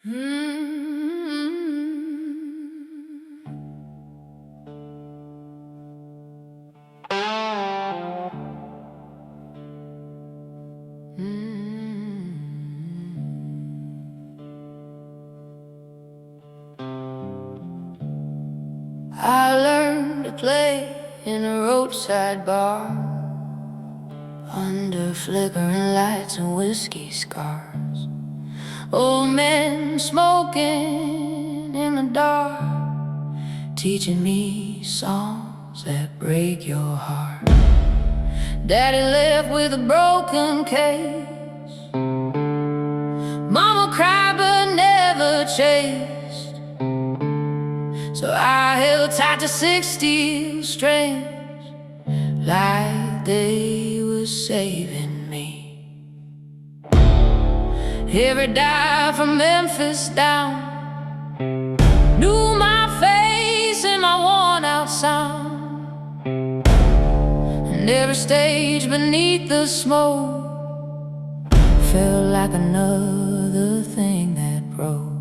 I learned to play in a roadside bar under flickering lights and whiskey scars. Old men smoking in the dark, teaching me songs that break your heart. Daddy left with a broken case. Mama cried but never chased. So I held tight to 6 steel strings, like they were saving me. Every dive from Memphis down knew my face and my worn out sound. And every stage beneath the smoke felt like another thing that broke.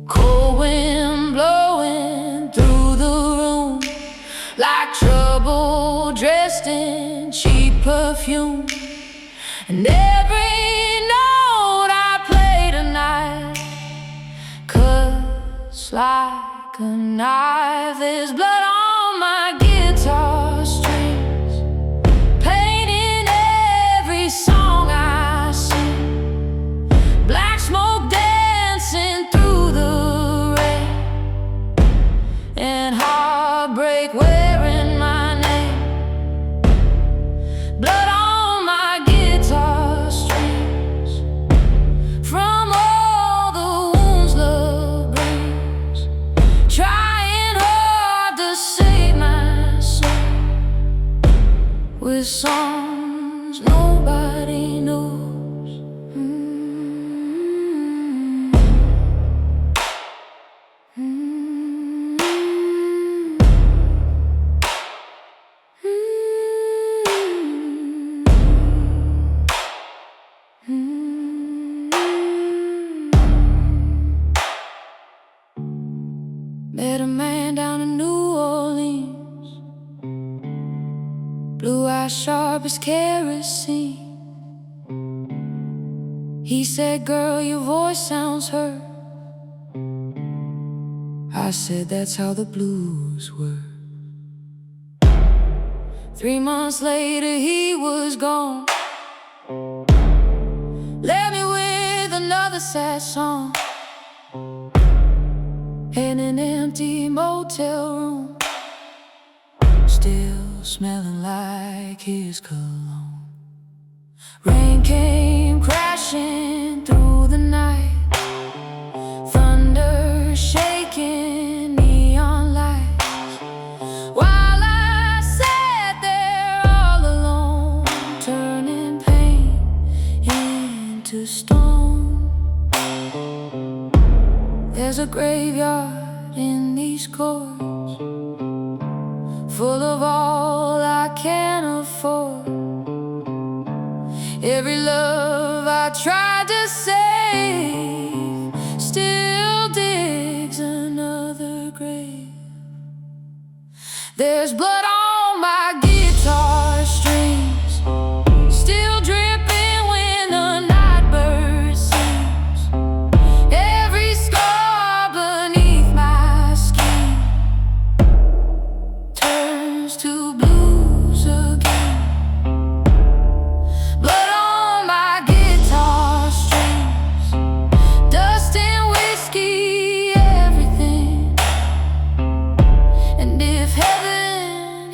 Cold wind blowing through the room, like trouble dressed in cheap perfume. And every note I play tonight cuts like a knife. There's blood on my guitar strings, painting every song I sing. Black smoke dancing through the rain, and heartbreak wearing my name. Blood on my guitar strings, from all the wounds love brings, trying hard to save my soul with songs nobody knows. Met a man down in New Orleans, blue eyes sharp as kerosene. He said, "Girl, your voice sounds hurt." I said, "That's how the blues work." 3 months later he was gone, left me with another sad song in an empty motel room, still smelling like his cologne. Rain came crashing through the night, thunder shaking neon lights, while I sat there all alone, turning pain into stone. There's a graveyard in these chords, full of all I can afford. Every love I tried to save still digs another grave. There's blood on my guitar strings, still dripping when the night bird sings. Every scar beneath my skin turns to blues again. Blood on my guitar strings, dust and whiskey, everything. And if heaven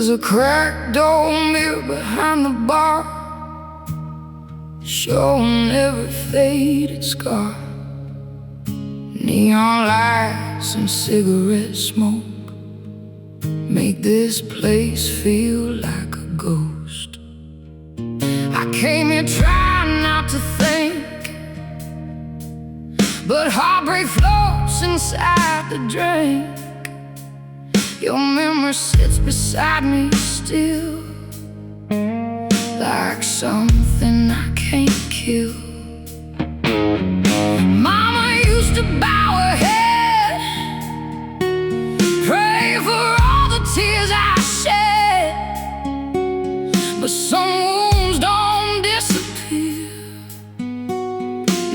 There's a cracked door mirror behind the bar, showing every faded scar. Neon lights and cigarette smoke make this place feel like a ghost. I came here trying not to think, but heartbreak floats inside the drink. Your memory sits beside me still, like something I can't kill. Mama used to bow her head, pray for all the tears I shed, but some wounds don't disappear,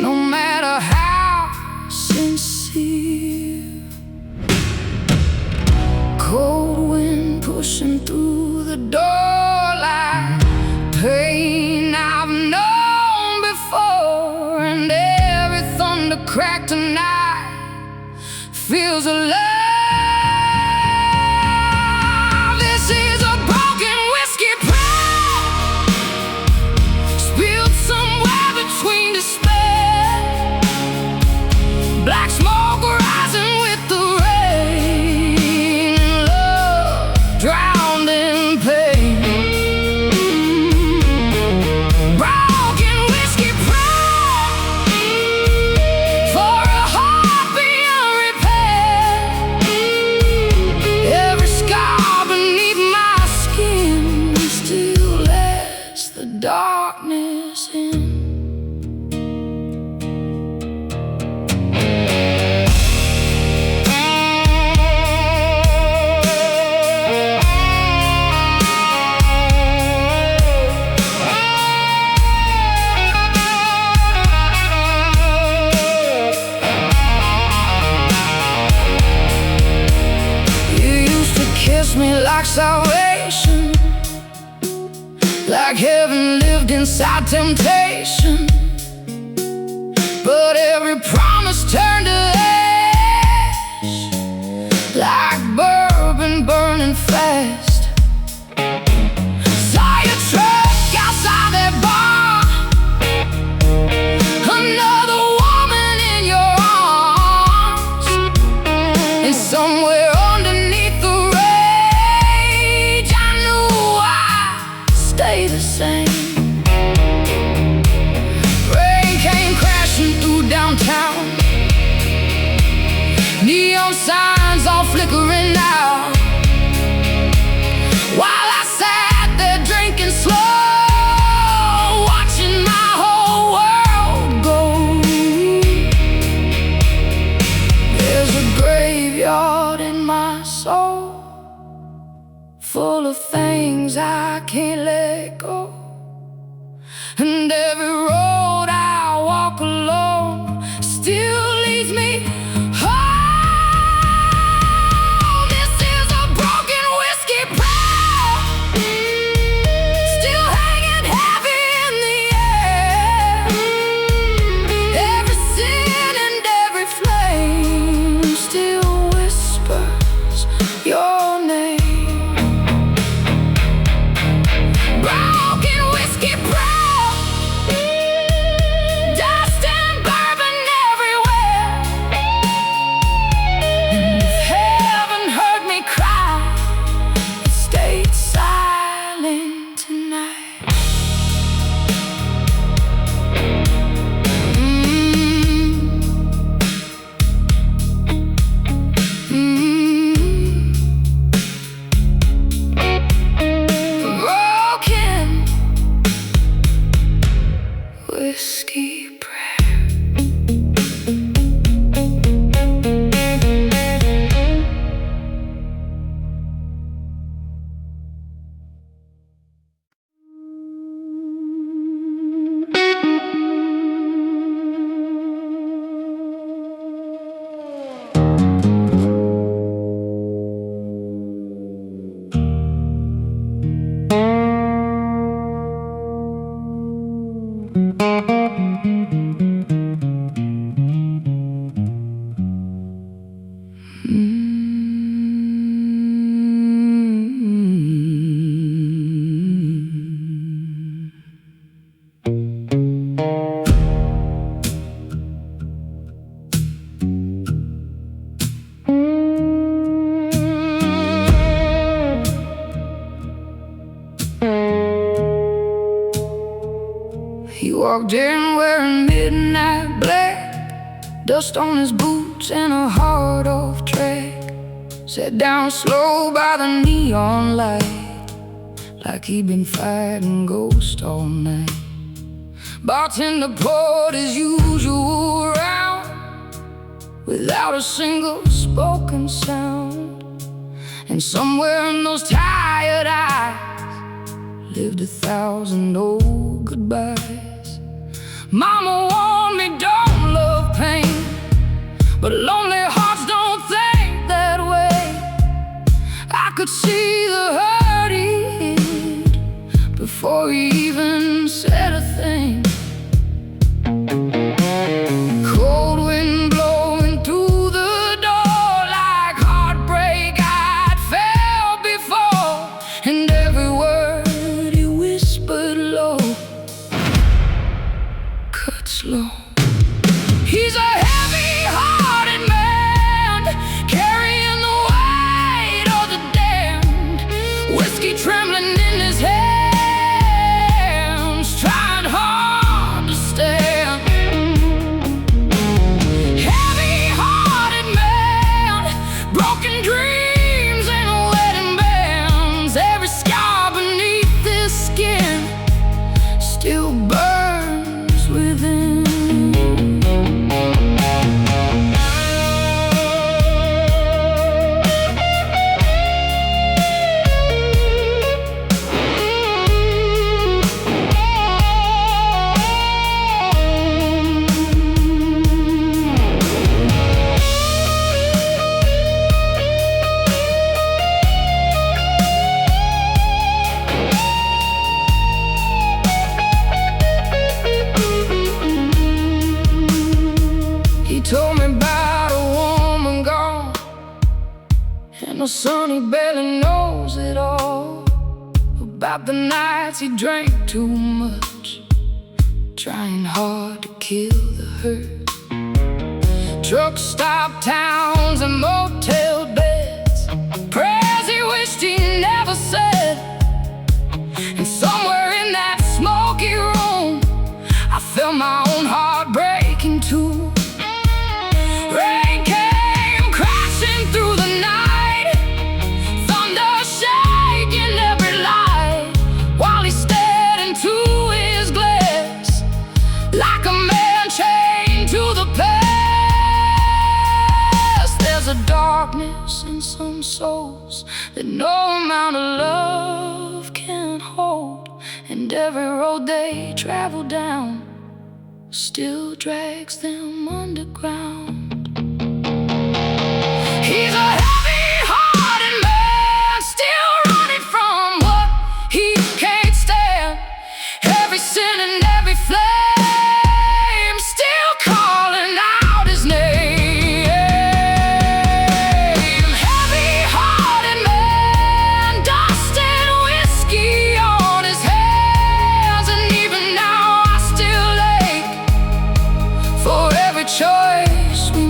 no matter how sincere. Cold wind pushing through the door like pain I've known before, and every thunder crack tonight feels alive. This is a broken whiskey prayer, spilled somewhere between despair. Black smoke rising with the rain, and love drowned in pain. Broken whiskey prayer for a heart beyond repair. Every scar beneath my skin still lets the darkness in. Kiss me like salvation, like heaven lived inside temptation. But every promise turned to ash, like bourbon burning fast. Saw your truck outside that bar, another woman in your arms, and somewhere underneath the stay the same. Rain came crashing through downtown, neon signs all flickering out, while I sat there drinking slow, watching my whole world go. There's a graveyard in my soul, full of things I can't let go, and every road I walk alone still leads me home. This is a broken whiskey prayer, still hanging heavy in the air. Every sin and every flame still whispers your name. Broken whiskey prayer, Walked in wearing midnight black, dust on his boots and a hard-off track. Sat down slow by the neon light, like he'd been fighting ghosts all night. Bartender poured his usual round, without a single spoken sound. And somewhere in those tired eyes lived 1,000 old goodbyes. Mama warned me, don't love pain, but lonely hearts don't think that way. I could see the hurt he hid before he even said a thing. Cold wind blowing through the door, like heartbreak I'd felt before. And every word he whispered low, cut slow. He's a heavy-hearted man, carrying the weight of the damned. Whiskey trembling in his hands, trying hard to stand. Heavy-hearted man, broken dreams and wedding bands. Every scar beneath his skin still burns within. He told me about a woman gone, and the son he barely knows it all. About the nights he drank too much, trying hard to kill the hurt. Truck stop towns and motel beds, prayers he wished he never said. And somewhere in that smoky room I felt my own heart breaking too. Rain came crashing through the night, thunder shaking every light, while he stared into his glass like a man chained to the past. There's a darkness in some souls that no amount of love can hold, and every road they travel down still drags them underground. He's a heavy-hearted man, still running from what he can't stand. Every sin and every flame still calling out his name. Heavy-hearted man, dust and whiskey on his hands, and even now I still ache for every choice we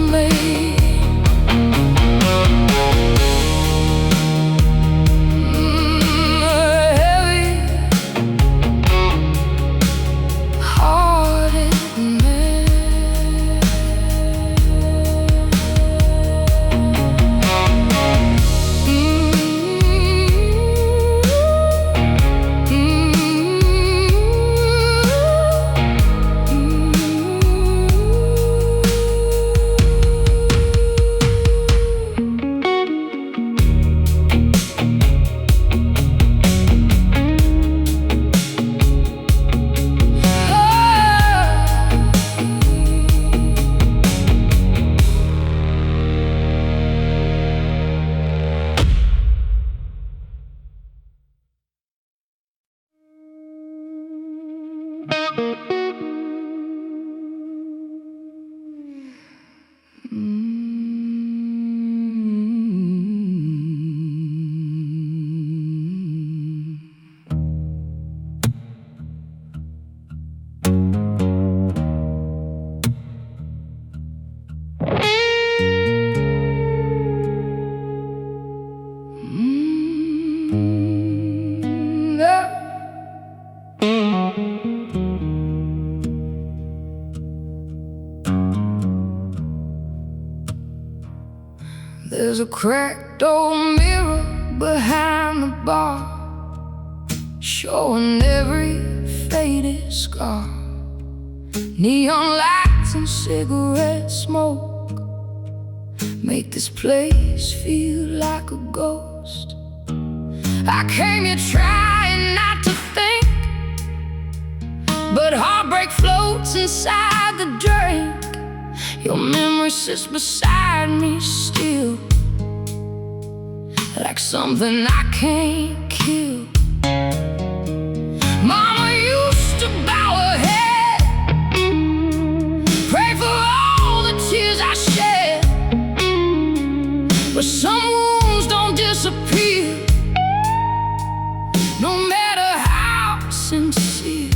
There's a cracked old mirror behind the bar, showing every faded scar. Neon lights and cigarette smoke make this place feel like a ghost. I came here trying not to think, but heartbreak floats inside the drink. Your memory sits beside me still, like something I can't kill. Mama used to bow her head, pray for all the tears I shed, but some wounds don't disappear, no matter how sincere.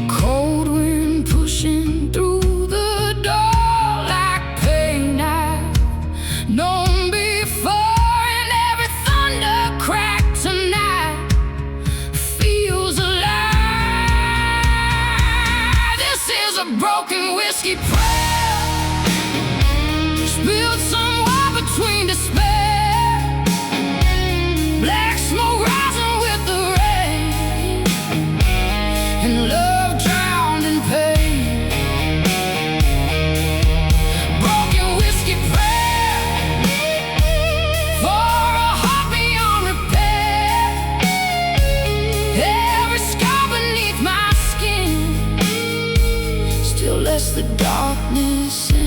Cold wind pushing through the door like pain I've known before, and every thunder crack tonight feels alive. This is a broken whiskey prayer, spilled somewhere between despair. Black smoke rising with the rain, and love drowned in pain. Broken whiskey prayer for a heart beyond repair. Every scar beneath my skin still lets the darkness in.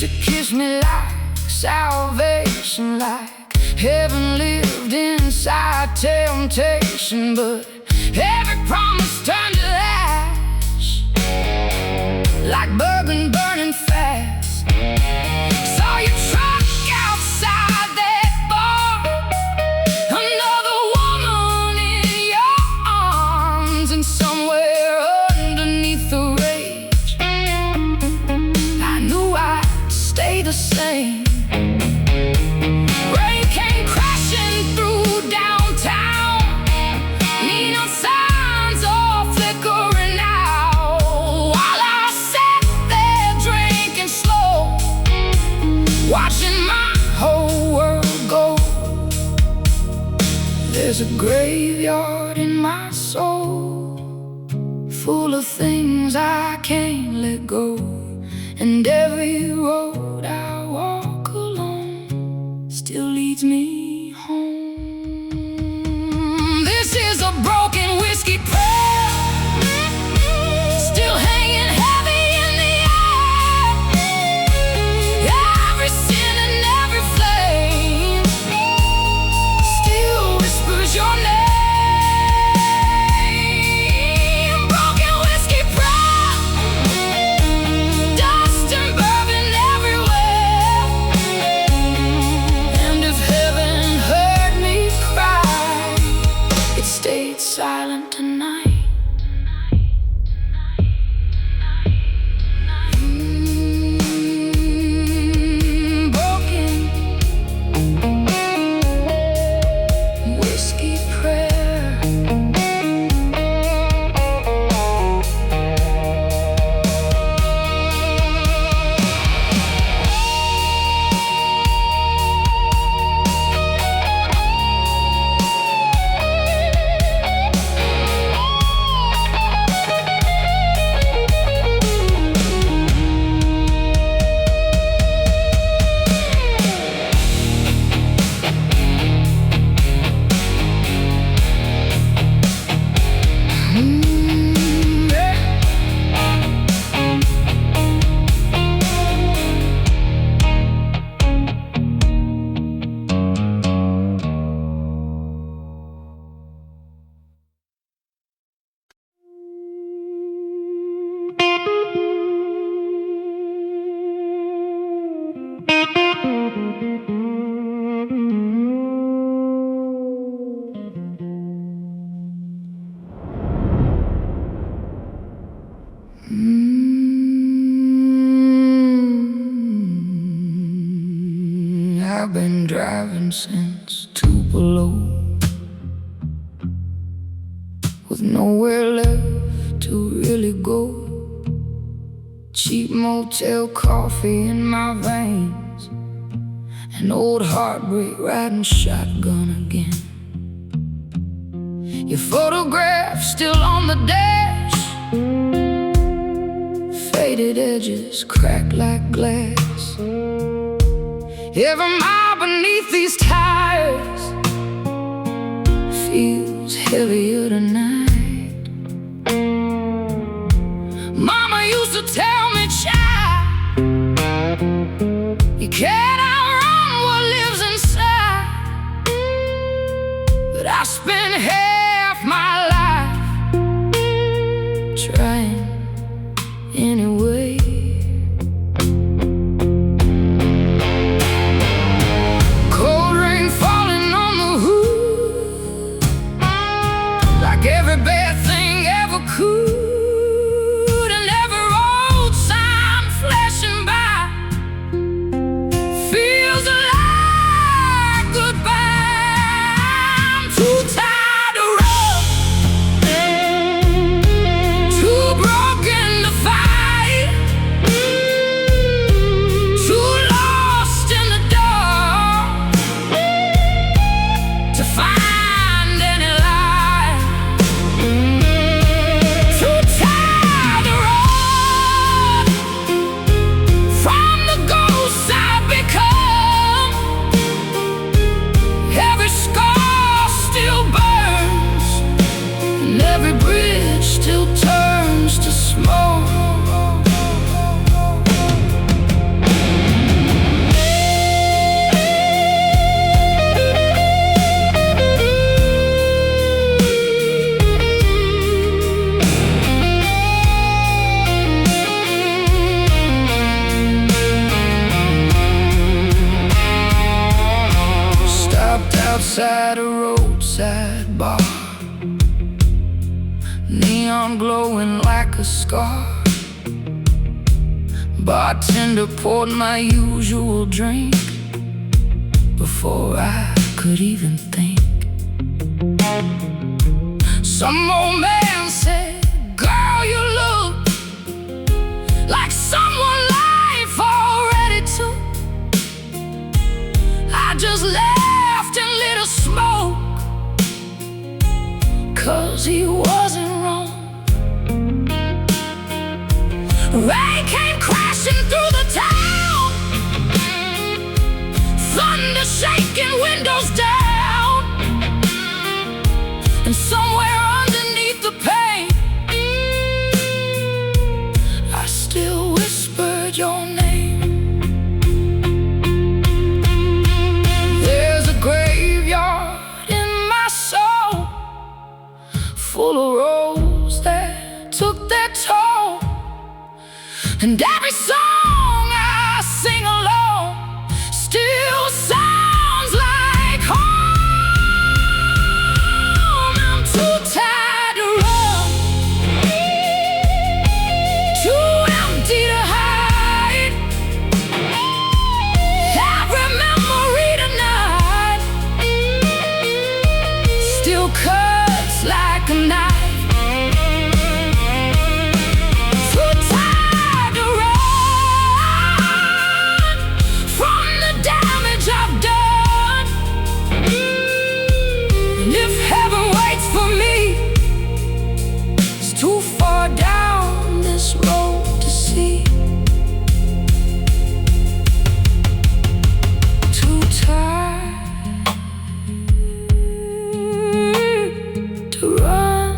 To kiss me like salvation, like heaven lived inside temptation, but every promise turned to ash, like bourbon burning fast. Saw your truck outside that bar, another woman in your arms, and somewhere underneath the rage I knew I'd stay the same. Rain came crashing through downtown, neon signs all flickering out, while I sat there drinking slow, watching my whole world go. There's a graveyard in my soul, full of things I can't let go, and every road I walk alone still leads me home. This is a broken whiskey prayer, still hanging heavy in the air. Every sin and every flame still whispers your name. Broken whiskey prayer, dust and bourbon everywhere, and if heaven heard me cry, it stayed silent tonight. Broken whiskey prayer. driving since Tupelo, with nowhere left to really go. Cheap motel coffee in my veins, an old heartbreak riding shotgun again. Your photograph still on the dash, faded edges cracked like glass. Every mile beneath these tires feels heavier tonight. Mama used to tell me, child, you can't outrun what lives inside. But I spent half my life trying anyway. Cold rain falling on the hood, like every bad thing ever could. And every road sign flashing by feels like goodbye. I'm too tired to run, too broken to fight, too lost in the dark to find any light. Too tired to run from the ghosts I've become. Every scar still burns, and every bridge still turns to smoke. Stopped outside a roadside bar, neon glowing like a scar. Bartender poured my usual drink before I could even think. Some old man said, girl, you look like someone life already took. I just laughed and lit a smoke, 'cause he wasn't wrong. Rain came crashing through the town, thunder shaking windows down, and somewhere underneath the pain I still whispered your name. There's a graveyard in my soul, full of roads that took their toll. And every song I sing alone still sounds like home. I'm too tired to run, too empty to hide. Every memory tonight still cuts like a knife. Too tired to run from the damage I've done. And if heaven waits for me, it's too far down this road to see. Too tired to run.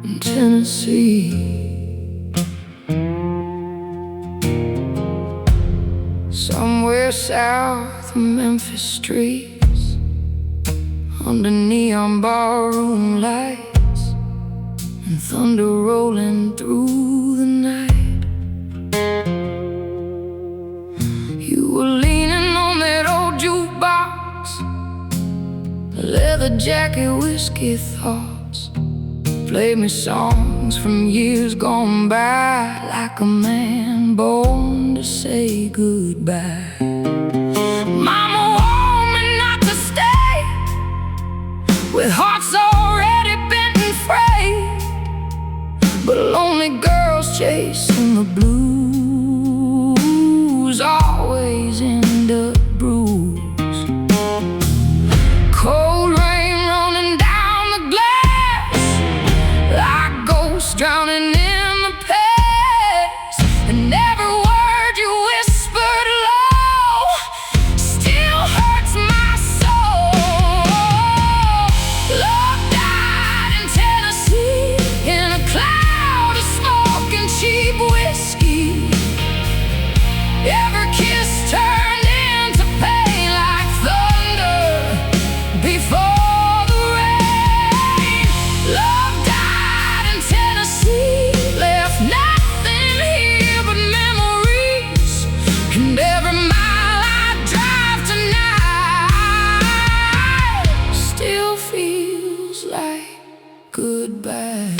in Tennessee. Somewhere south of Memphis streets, under neon barroom lights and thunder rolling through the night, you were leaning on that old jukebox, leather jacket, whiskey thoughts. Play me songs from years gone by, like a man born to say goodbye. Mama warned me not to stay with hearts already bent and frayed, but lonely girls chasing the blues always end up bruised. Cold rain running down the glass, like ghosts drowning in the past, and every word you whispered low still hurts my soul. Love died in Tennessee in a cloud of smoke and cheap whiskey. Every kiss turned into pain like thunder before the rain. Love died in Tennessee, left nothing here but memories, and every mile I drive tonight still feels like goodbye.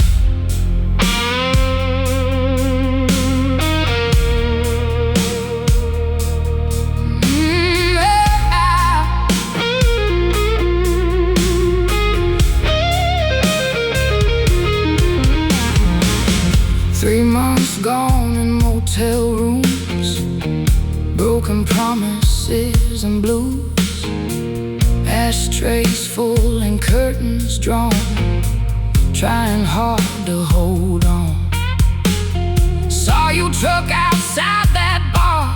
Three months gone in motel rooms, broken promises and blues, ashtrays full and curtains drawn, trying hard to hold on. Saw you truck outside that bar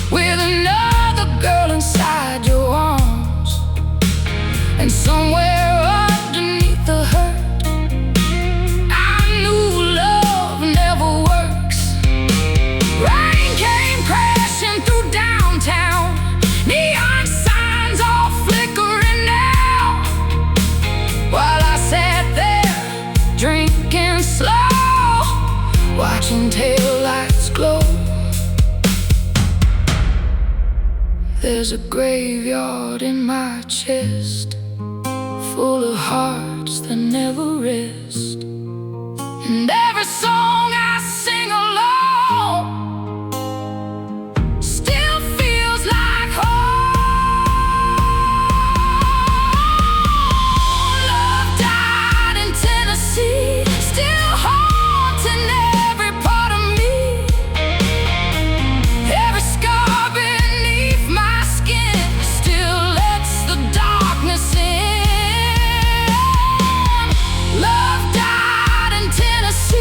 with another girl inside your arms, and somewhere underneath the hurt watching taillights glow. There's a graveyard in my chest, full of hearts that never rest, and every song I sing alone still feels like home. Love died in Tennessee, still haunting every part of me. Every scar beneath my skin still lets the darkness in. Love died in Tennessee.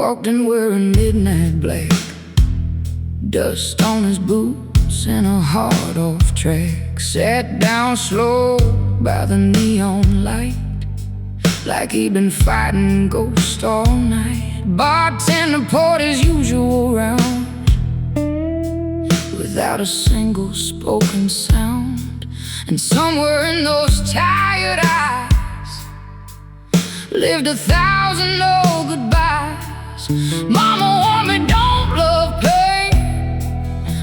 walked in wearing midnight black, dust on his boots and a hard off track. Sat down slow by the neon light, like he'd been fighting ghosts all night. Bartender poured his usual round, without a single spoken sound. And somewhere in those tired eyes lived 1,000 old goodbyes. Mama warned me, don't love pain,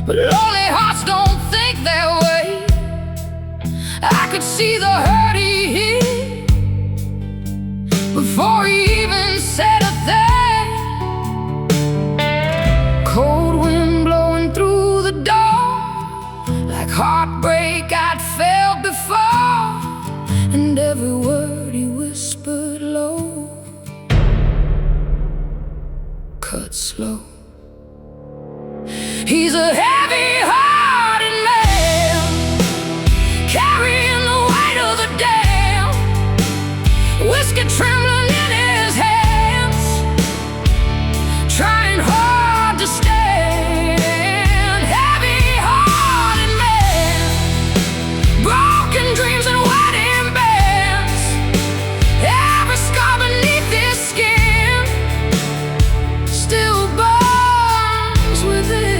but lonely hearts don't think that way. I could see the hurt he hid before he even said a thing. Cold wind blowing through the door, like heartbreak I'd felt before. And every word he whispered low, cut slow. He's a heavy-hearted man, carrying the weight of the damned, whiskey trembling in his hands, trying hard to stand. Heavy-hearted man, broken dreams and wedding bands, every scar beneath his skin still burns within.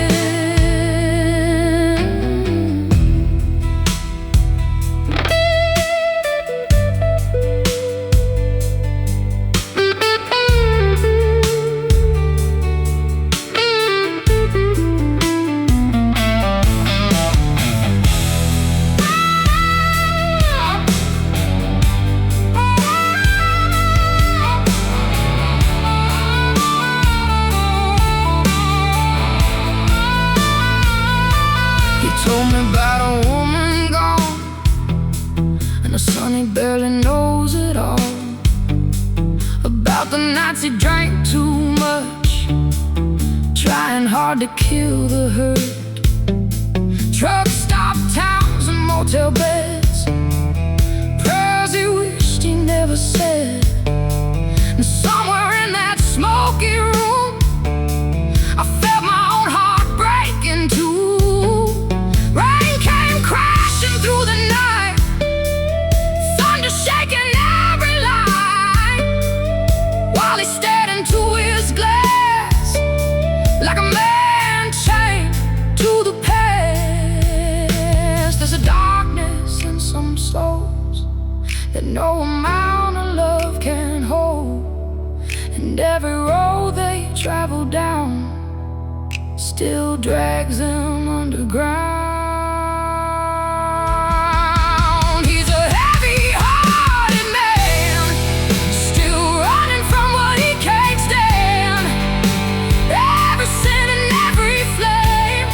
Told me about a woman gone, and a son he barely knows it all. About the nights he drank too much, trying hard to kill the hurt. Truck stop towns and motel beds, prayers he wished he never said. And somewhere in that smoky room, I felt my own heart breaking too. Rain came crashing through the night, thunder shaking every line, while he stared into his glass like a man chained to the past. There's a darkness in some souls that no amount of love can hold, and every road they travel down still drags them underground. He's a heavy-hearted man, still running from what he can't stand. Every sin and every flame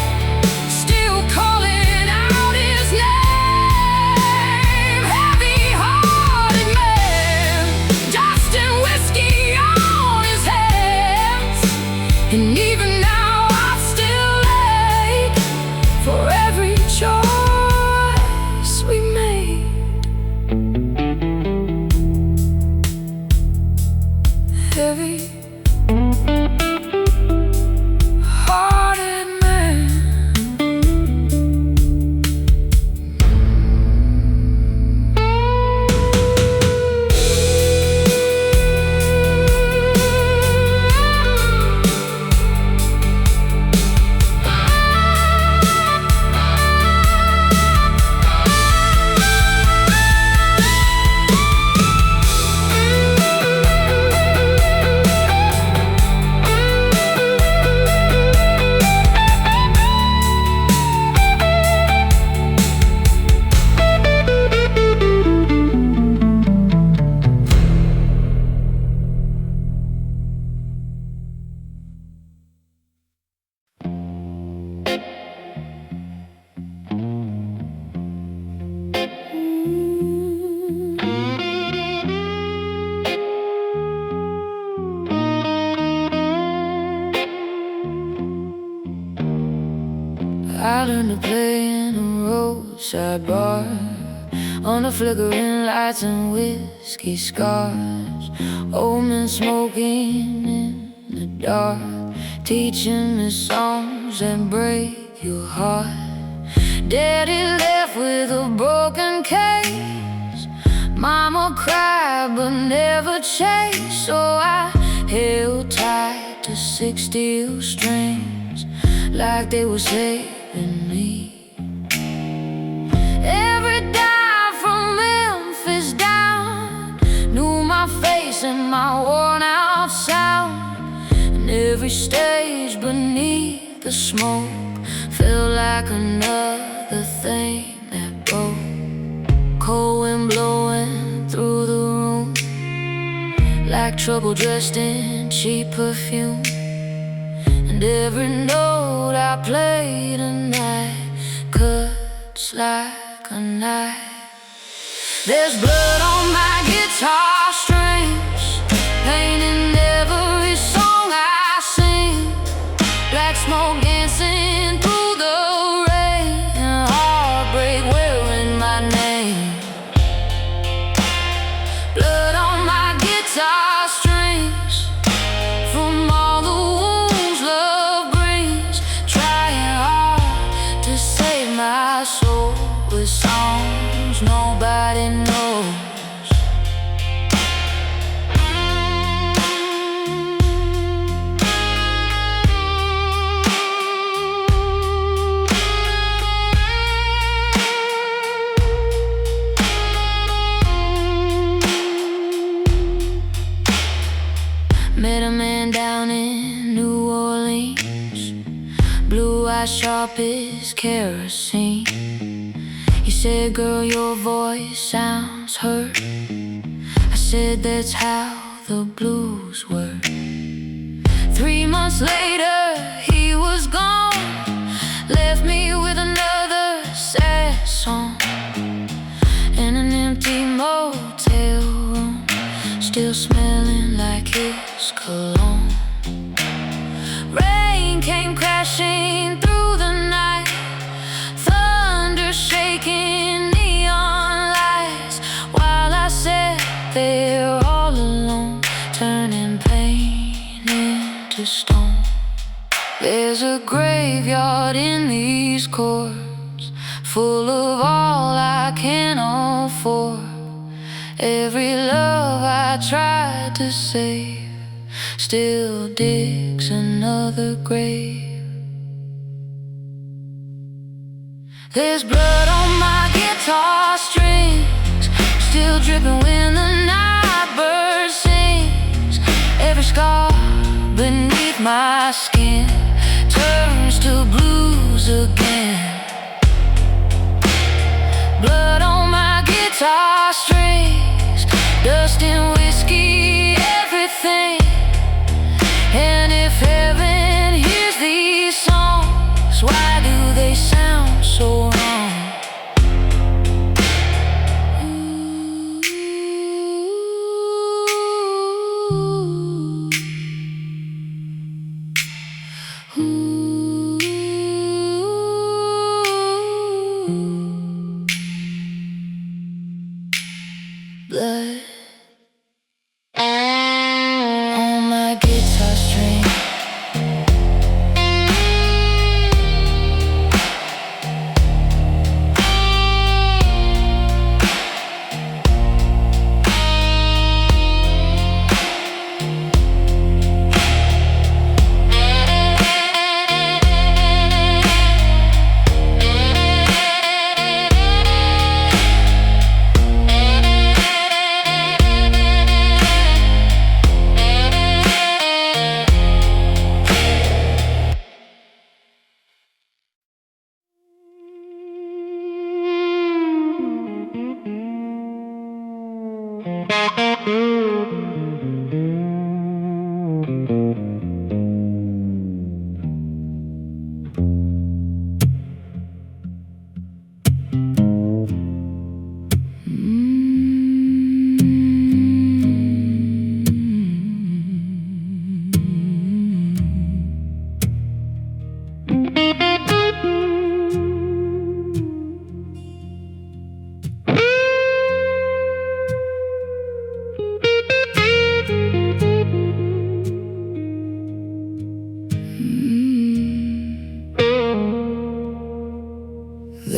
still calling out his name. Heavy-hearted man, dust and whiskey on his hands, and even now I've still ache for every choice we made. Heavy-hearted man. I learned to play in a roadside bar, on the flickering lights and whiskey scars. Old men smoking in the dark, teaching me songs that break your heart. Daddy left with a broken case. Mama cried but never chased, so I held tight to 6 steel strings like they were saving me. Every dive from Memphis down knew my face and my worn out sound, and every stage beneath the smoke felt like another thing that broke. Cold wind blowing through the room like trouble dressed in cheap perfume, and every note I played tonight cuts like a knife. There's blood on my guitar strings, pain in every song I sing, black smoke dancing through the rain, and heartbreak wearing my name. Blood on my guitar strings from all the wounds love brings, trying hard to save my soul with songs nobody knows. Met a man down in New Orleans, blue eyes sharp as kerosene. He said, girl, your voice sounds hurt. I said, that's how the blues work. 3 months later, he was gone, left me with another sad song in an empty motel room, still smelling like his cologne. Rain came crashing through the night, thunder shaking neon lights, while I sat there all alone, turning pain into stone. There's a graveyard in these chords, full of all I can afford. Every love I tried to save still digs another grave. There's blood on my guitar strings, still dripping when the night bird sings. Every scar beneath my skin turns to blues again. Blood on my guitar strings, dust and whiskey, everything. And if heaven hears these songs, why do they sound so wrong? Ooh. Ooh.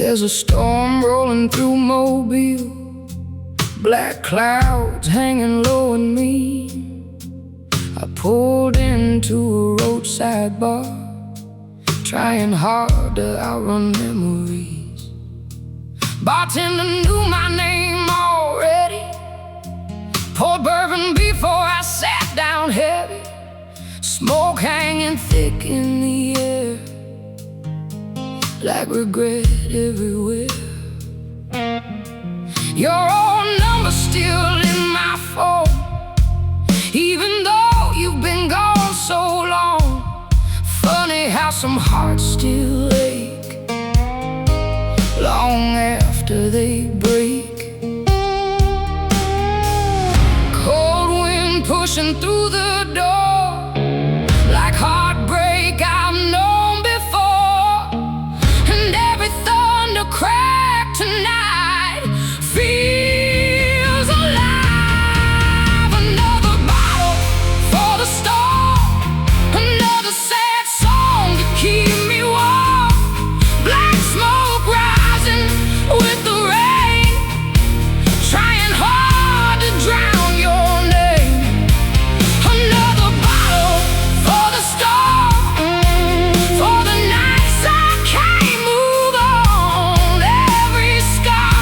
There's a storm rolling through Mobile, black clouds hanging low and mean. I pulled into a roadside bar, trying hard to outrun memories. Bartender knew my name already, poured bourbon before I sat down heavy, smoke hanging thick in the air, like regret everywhere. Your old number's still in my phone, even though you've been gone so long. Funny how some hearts still ache long after they break. Cold wind pushing through the door, like heartbreak I've known before. And every thunder crack tonight feels alive. Another bottle for the storm, another sad song to keep me warm. Black smoke rising with the rain, trying hard to drown your name. Another bottle for the storm, for the nights I can't move on. Every scar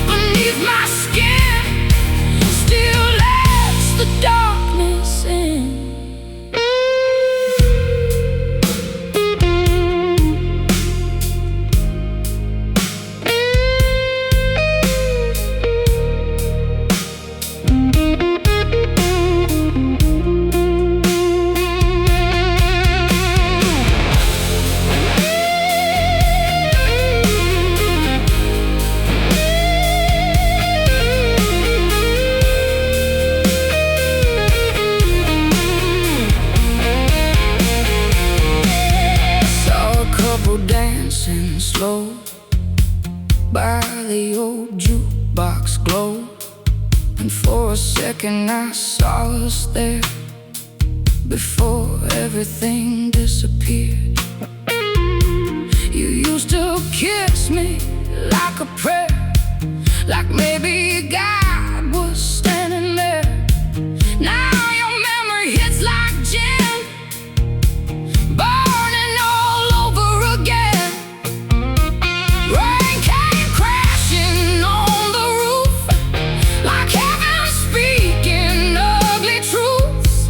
beneath my skin still lets the darkness in. Dancing slow by the old jukebox glow, and for a second I saw us there before everything disappeared. You used to kiss me like a prayer, like maybe God was standing there. Now your memory hits like gin, burning all over again. Rain came crashing on the roof, like heaven speaking ugly truths,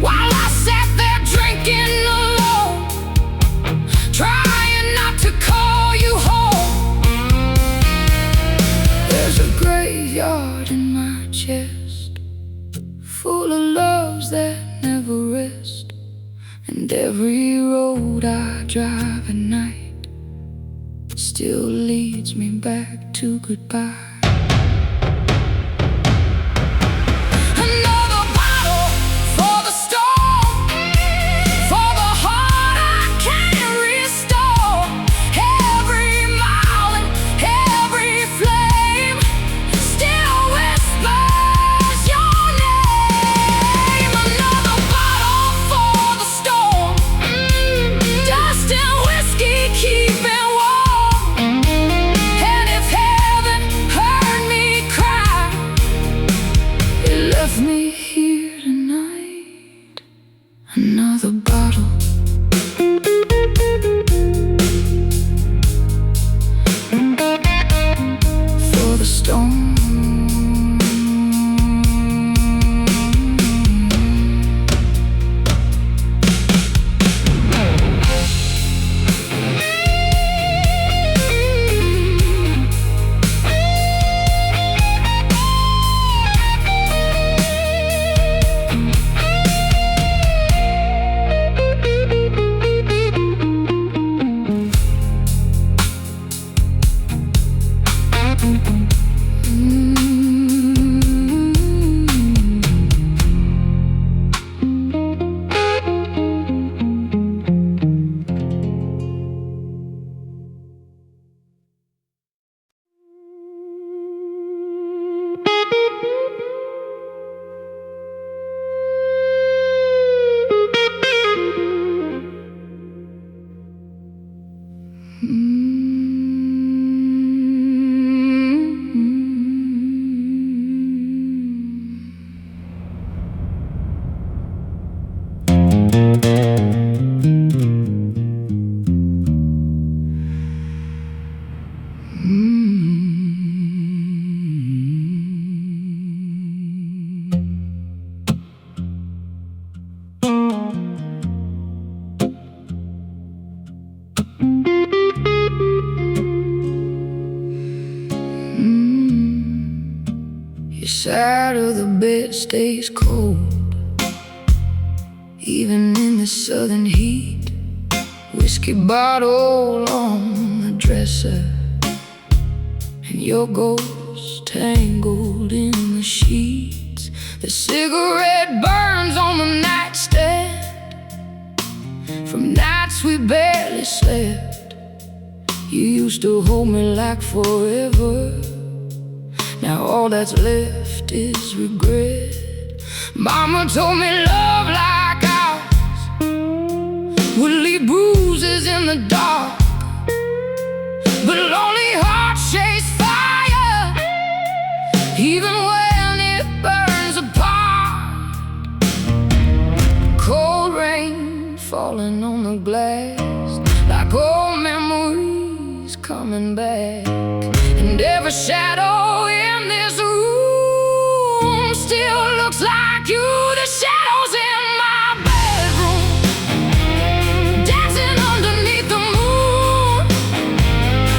while I sat there drinking alone, trying not to call you home. There's a graveyard in my chest, full of loves that never rest, and every road I drive at night still leads me back to goodbye. Another bottle for the storm, for the heart I can't restore. Every mile and every flame still whispers your name. Another bottle for the storm, dust and whiskey keeping warm. And if heaven Your side of the bed stays cold, even in the southern heat. Whiskey bottle on the dresser, and your ghost tangled in the sheets. The cigarette burns on the nightstand from nights we barely slept. You used to hold me like forever. Now all that's left is regret. Mama told me love like ours would leave bruises in the dark, but lonely hearts chase fire even when it burns apart. Cold rain falling on the glass, like old memories coming back. And every shadow in this room still looks like you. The shadows in my bedroom, dancing underneath the moon,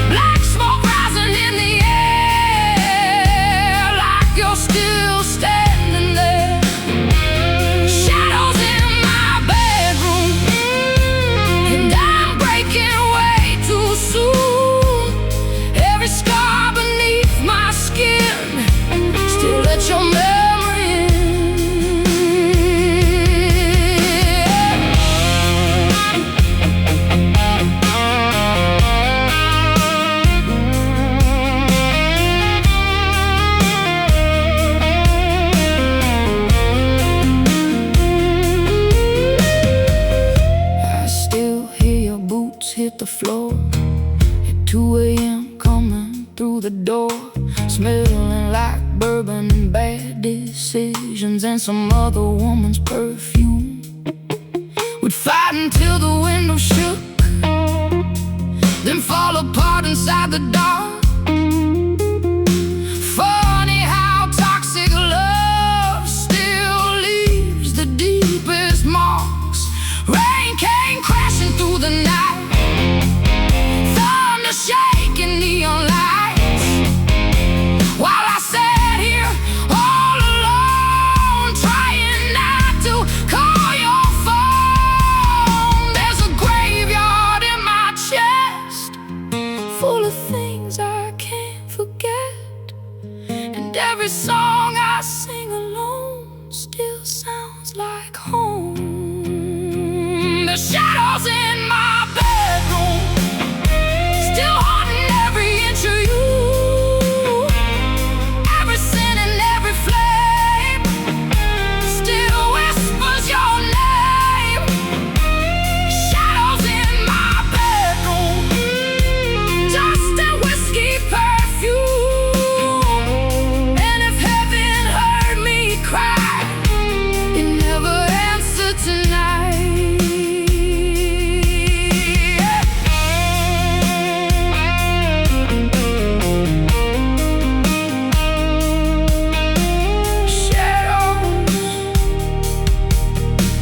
black smoke rising in the air, like you're still standing there. Shadows in my bedroom, and I'm breaking way too soon. Every scar beneath my skin still let your memory I still hear your boots hit the floor at 2 a.m. coming through the door, smelling like bourbon and bad decisions and some other woman's perfume. We'd fight until the window shook, then fall apart inside the dark. Funny how toxic love still leaves the deepest marks. Rain came crashing through the night, thunder shaking neon lights, while I sat here all alone, trying not to call your phone. There's a graveyard in my chest, full of things I can't forget, and every song I sing alone still sounds like home. The shadows in my bedroom still haunting every inch of you, every sin and every flame still whispers your name. Shadows in my bedroom, dust and whiskey perfume, and if heaven heard me cry, it never answered tonight. Shadows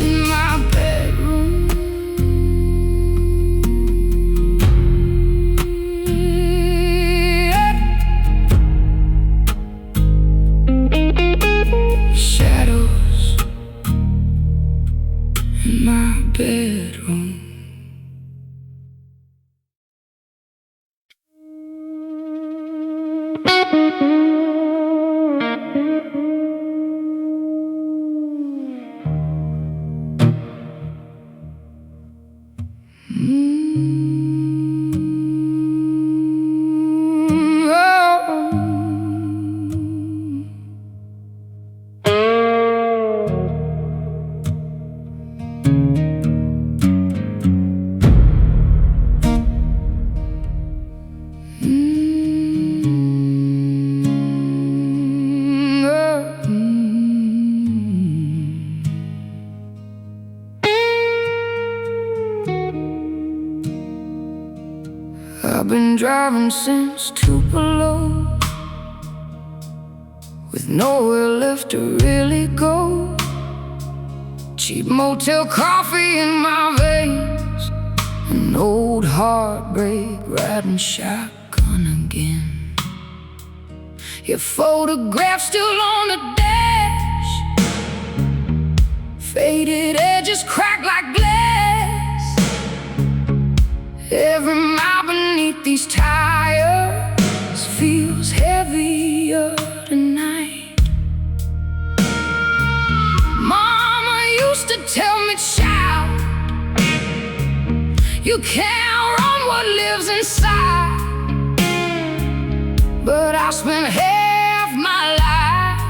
in my bedroom. Shadows in my bedroom. I've been driving since Tupelo, with nowhere left to really go. Cheap motel coffee in my veins, An old heartbreak riding shotgun again. Your photograph still on the dash, faded edges crack like glass. Every mile beneath these tires feels heavier tonight. Mama used to tell me, child, you can't run what lives inside. But I spent half my life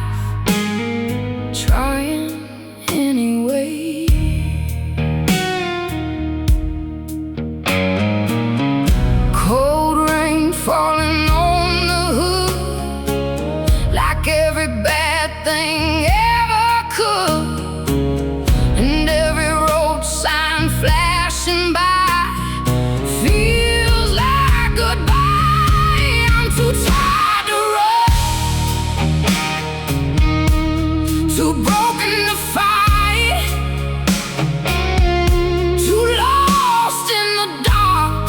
trying anyway. Cold rain falling on the hood, like every bad thing ever could, and every road sign flashing by feels like goodbye. I'm too tired to run, too broken to fight, too lost in the dark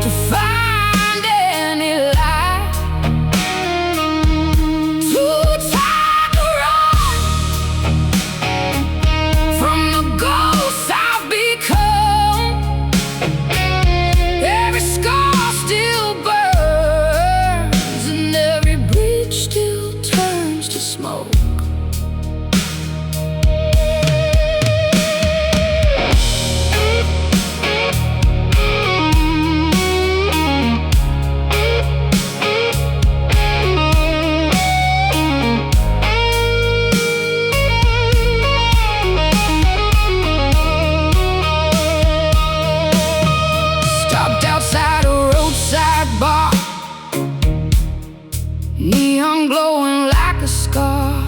to find any light. Too tired to run from the ghosts I've become. Every scar still burns, and every bridge still turns to smoke. Stopped outside a roadside bar, neon glowing like a scar.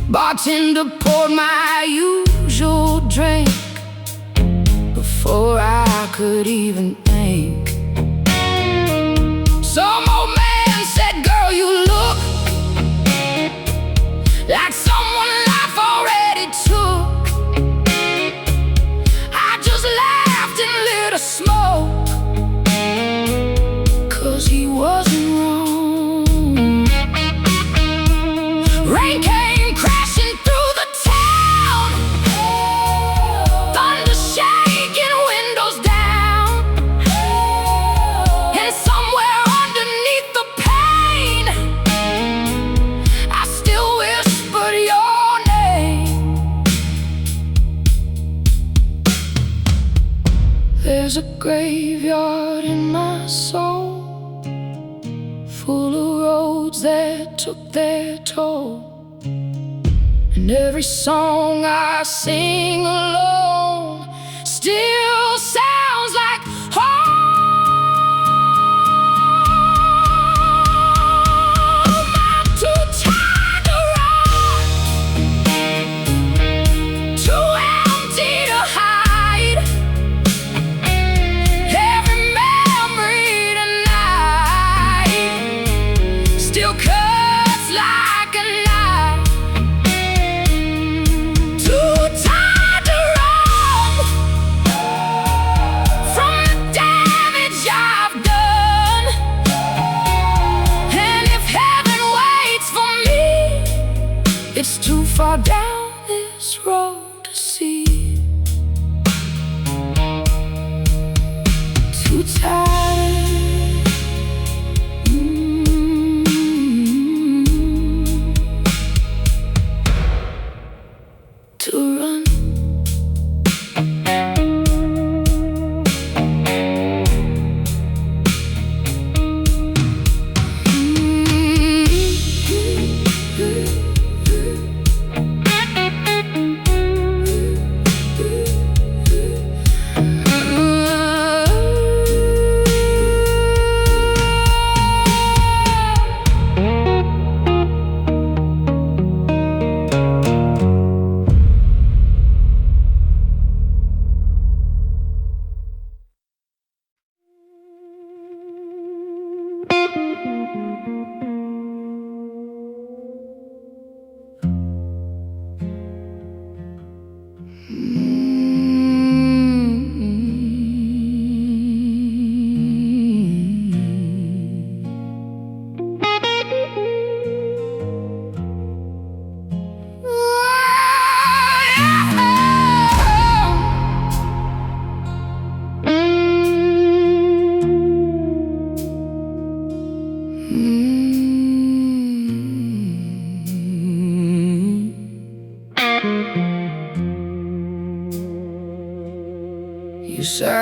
Bartender poured my usual drink before I could even think. Some old man said, girl, you look like someone life already took. I just laughed and lit a smoke, 'cause he wasn't wrong. Rain came crashing through the town, thunder shaking windows down, and somewhere underneath the pain I still whispered your name. There's a graveyard in my soul, full of roads that took their toll, and every song I sing alone still sounds like home. I'm too tired to run, too empty to hide. Every memory tonight still cuts like a knife. Too tired to run from the damage I've done. And if heaven waits for me, it's too far down this road to see. Too tired to run.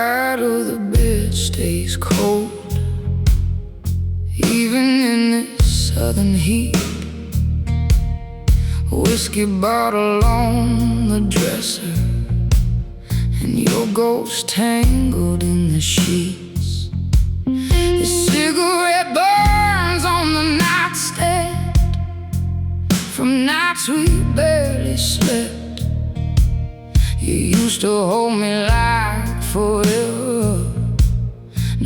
side of the bed stays cold, even in this southern heat. A whiskey bottle on the dresser, and your ghost tangled in the sheets. The cigarette burns on the nightstand from nights we barely slept. You used to hold me like forever.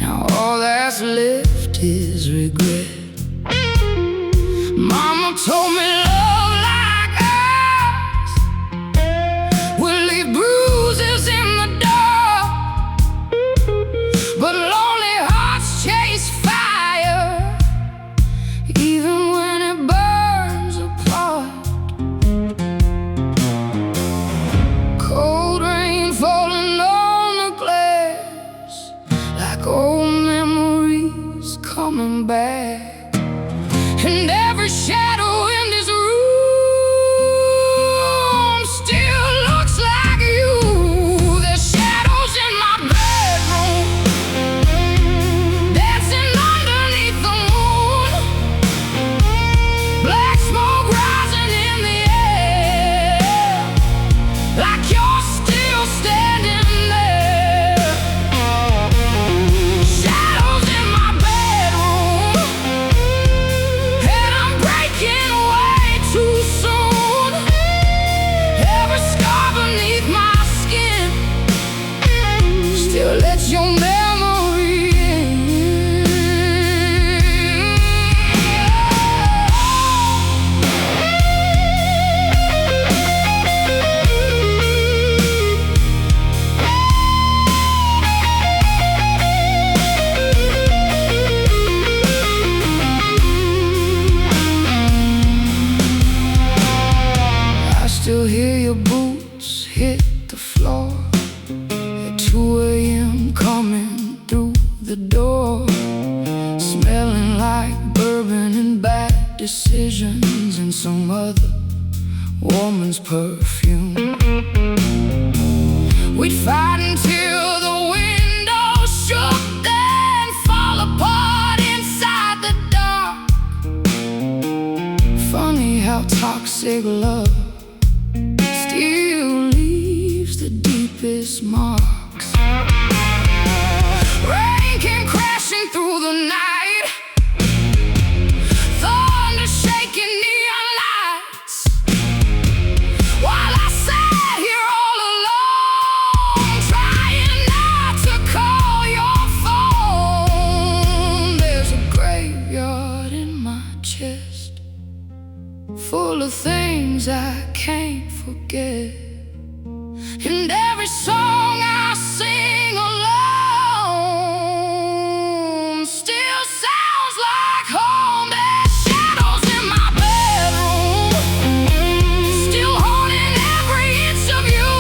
Now all that's left is regret. Mama told me love like ours will leave bruises in the dark, but lonely hearts chase fire even when it burns apart. Cold rain falling on the glass, like old memories coming back. And every shadow in this room still looks like you. There's shadows in my bedroom, dancing underneath the moon. Black smoke rising in the air, like you're still standing there. Shadows in my bedroom, and I'm breaking away too soon. Every scar beneath my skin still lets your memory in. I still hear your boots hit the floor at 2 a.m. coming through the door, smelling like bourbon and bad decisions and some other woman's perfume. We'd fight until the windows shook, then fall apart inside the dark. Funny how toxic love still leaves the deepest marks. Rain came crashing through the night, thunder shaking neon lights, while I sat here all alone, trying not to call your phone. There's a graveyard in my chest, full of things I can't forget. And every song I sing alone still sounds like home. There's shadows in my bedroom, still haunting every inch of you.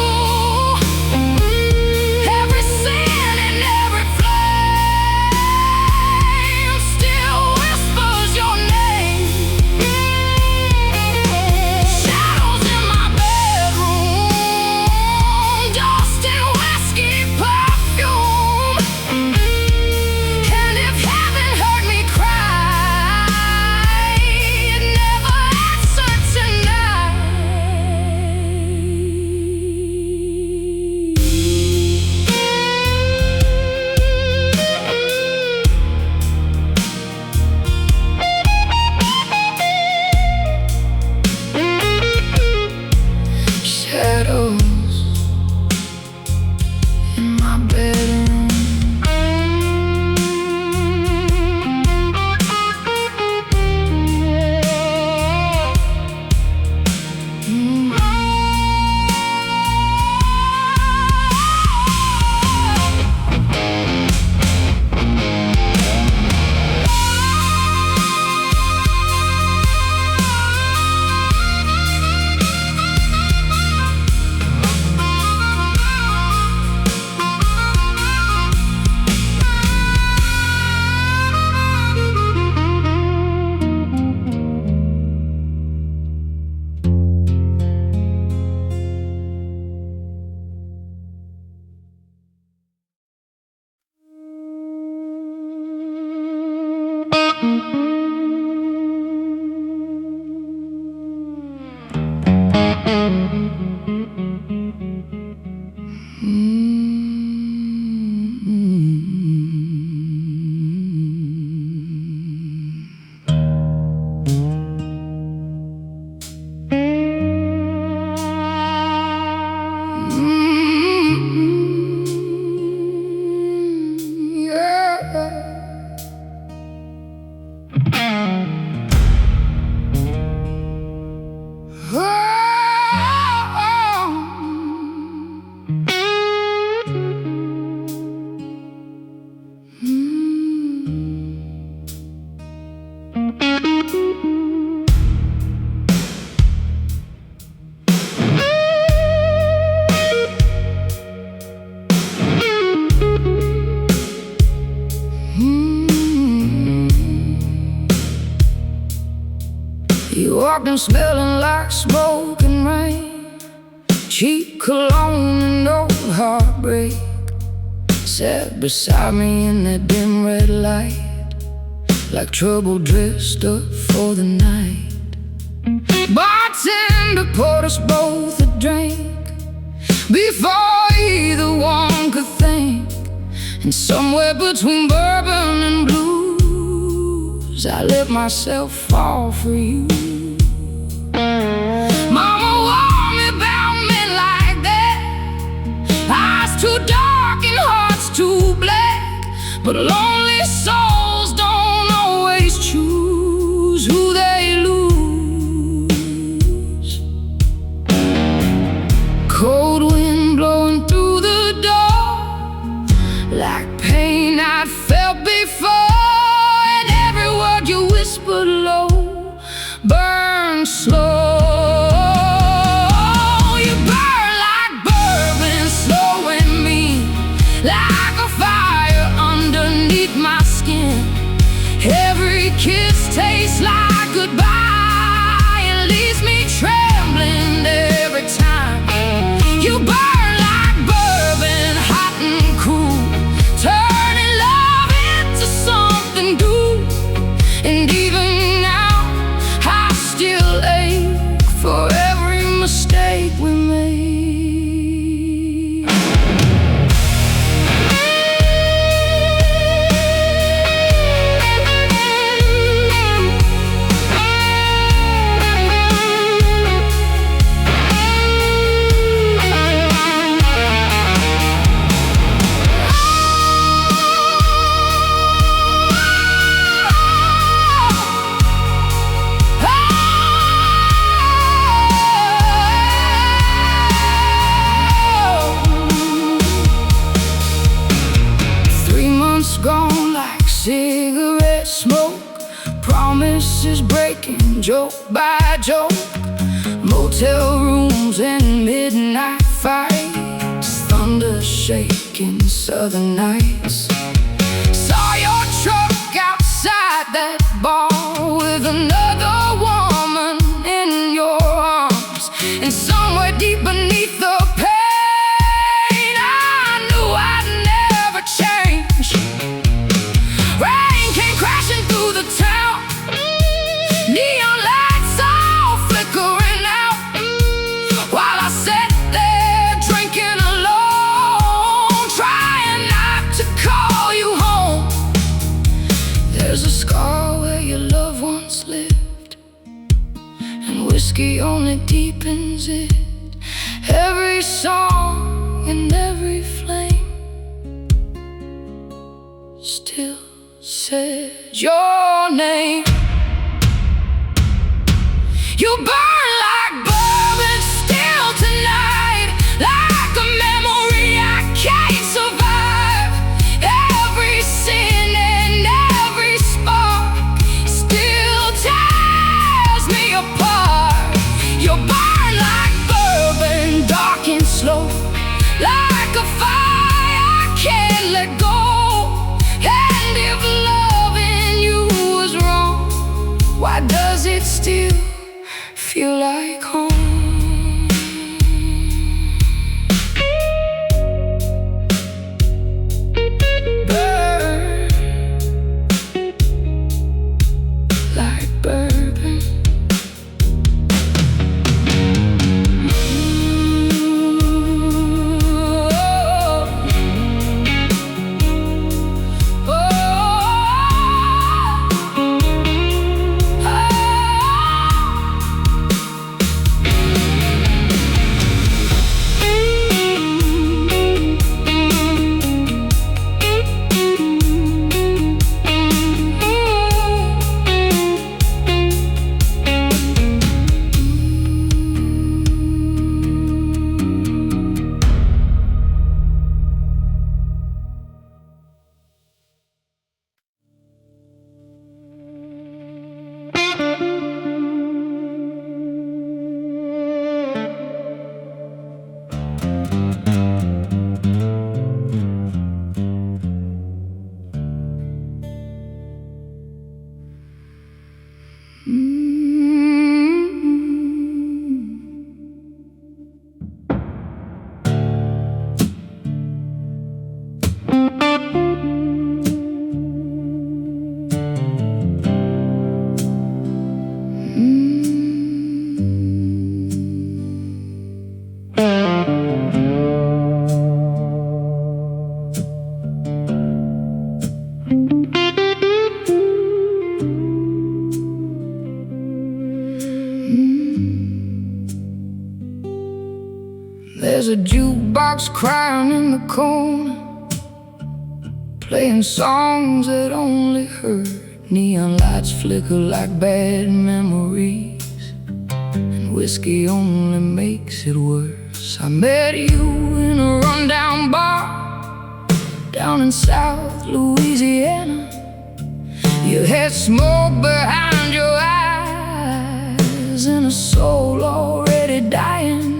Every sin and every flame still whispers your name. Shadows in my bedroom, dust and whiskey perfume. And if heaven heard me cry, it never answered tonight. Shadows in my bedroom. You walked in smelling like smoke and rain, cheap cologne and old heartbreak. Sat beside me in that dim red light, like trouble dressed up for the night. Bartender poured us both a drink before either one could think. And somewhere between bourbon and blues, I let myself fall for you. Mama warned me about men like that, eyes too dark and hearts too black. But lonely souls don't always choose who they lose. Cold wind blowing through the door, like pain I'd felt before. And every word you whispered low burned slow. You burn like bourbon, slow and mean, like a fire underneath my skin. Every kiss tastes like goodbye and leaves me trembling every time. You burn like bourbon, hot and cool, turning love into something good. And even now I still ache for every mistake we made. Gone like cigarette smoke, promises breaking joke by joke. Motel rooms and midnight fights, thunder shaking southern nights. Saw your truck outside that bar with another woman in your arms. And somewhere deep beneath the pain, I knew I'd never change. Rain came crashing through the town, neon lights all flickering out, while I sat there drinking alone, trying not to call you home. There's a scar where your loved ones lived, and whiskey only deepens it. Every song and every flame still says your name. You burn like bourbon still tonight, like a memory I can't survive. Every sin and every spark still tears me apart. You burn like bourbon, dark and slow, like a fire I can't let go. And if loving you was wrong, why does it still feel dogs crying in the corner, playing songs that only hurt. Neon lights flicker like bad memories, and whiskey only makes it worse. I met you in a rundown bar down in South Louisiana. You had smoke behind your eyes and a soul already dying.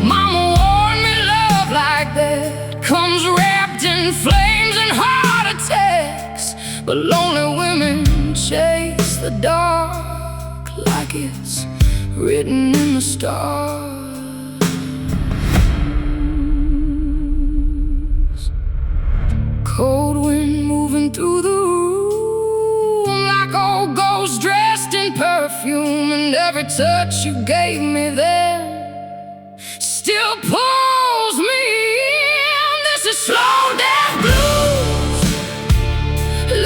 Mama warned me love like that comes wrapped in flames and heart attacks, but lonely women chase the dark like it's written in the stars. Cold wind moving through the room like old ghosts dressed in perfume, and every touch you gave me then still pulls me in. This is slow death blues,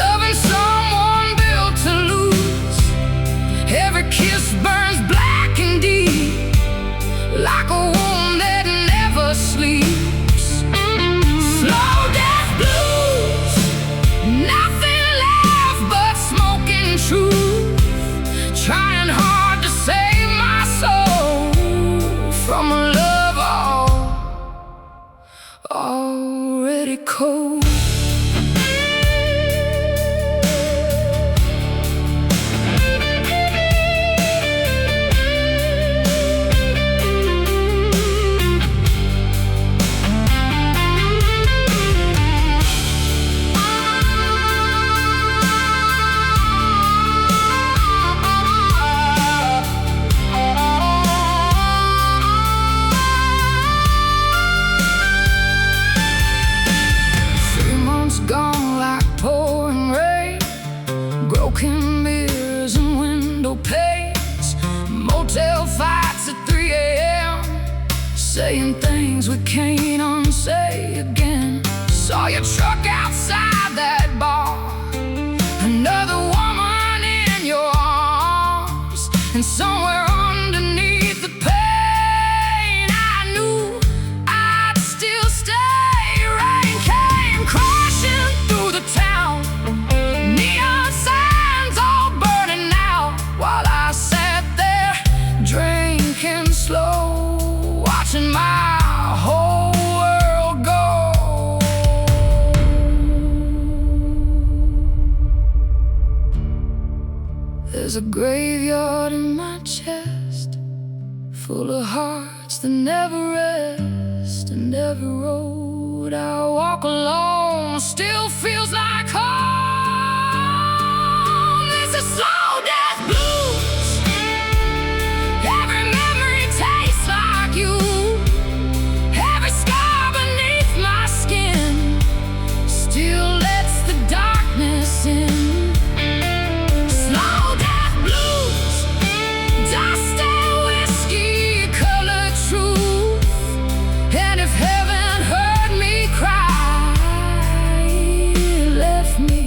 loving someone built to lose. Every kiss burns black and deep like a wound that never sleeps. Slow death blues, nothing left but smoke and truth, trying hard to save my soul from a love already cold. Gone like pouring rain, broken mirrors and window panes, motel fights at 3 a.m., saying things we can't unsay again. Saw your truck outside that bar, another woman in your arms, and somewhere underneath the pain I knew I'd still stay. Rain came crashing through the town, neon signs all burning out, while I sat there drinking slow, watching my whole world go. There's a graveyard in my chest, full of hearts that never rest, and every road I walk alone still feels like home. This is slow death blues, every memory tastes like you, every scar beneath my skin still lets the darkness in. Slow death blues, dust and whiskey color truth, and if heaven heard me cry, it left me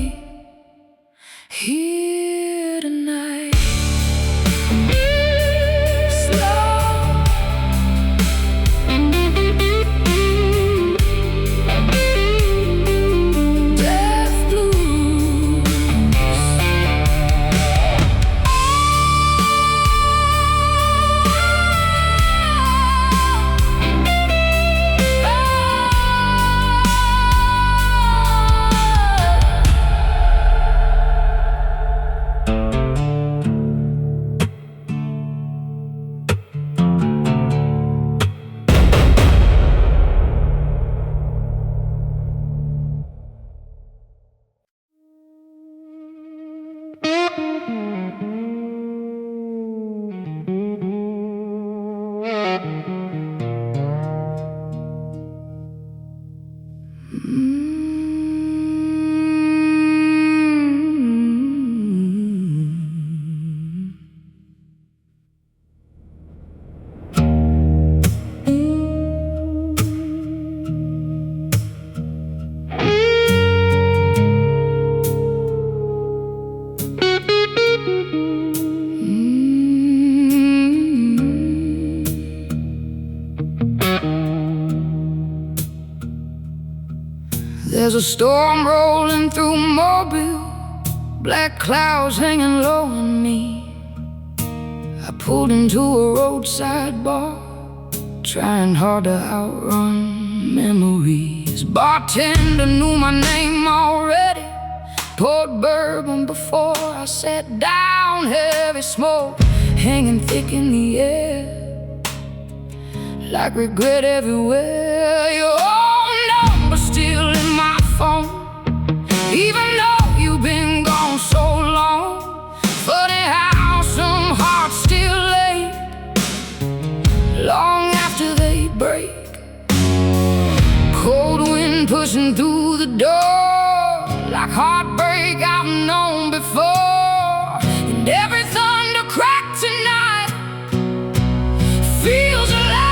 here tonight. Slow death blues. There's a storm rolling through Mobile, black clouds hanging low on me. I pulled into a roadside bar, trying hard to outrun memories. Bartender knew my name already, poured bourbon before I sat down. Heavy smoke hanging thick in the air, like regret everywhere. Your own number still in my phone, even though you've been gone so long. Funny how some hearts still ache long after they break. Cold wind pushing through the door, like heartbreak I've known before. And every thunder crack tonight feels alive.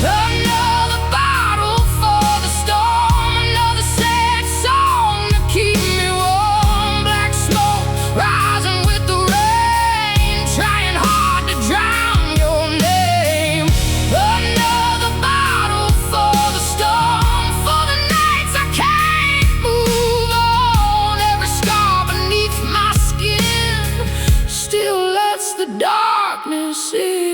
Another bottle for the storm, another sad song to keep me warm. Black smoke rising with the rain, trying hard to drown your name. Another bottle for the storm, for the nights I can't move on. Every scar beneath my skin still lets the darkness in.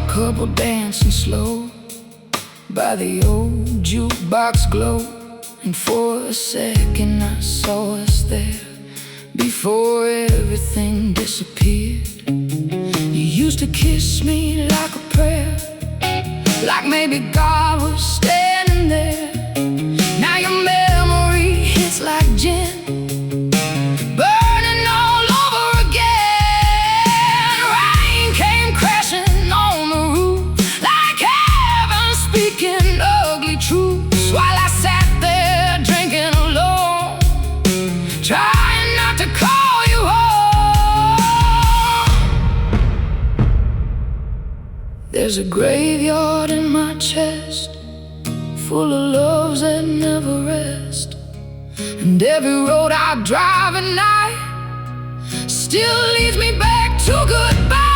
Couple dancing slow by the old jukebox glow, and for a second I saw us there before everything disappeared. You used to kiss me like a prayer, like maybe God was standing there. Now your memory hits like gin, burning all over again. Rain came crashing on the roof, like heaven speaking ugly truths, while I sat there drinking alone, trying not to call you home. There's a graveyard in my chest, full of loves that never rest. And every road I drive at night still leads me back to goodbye.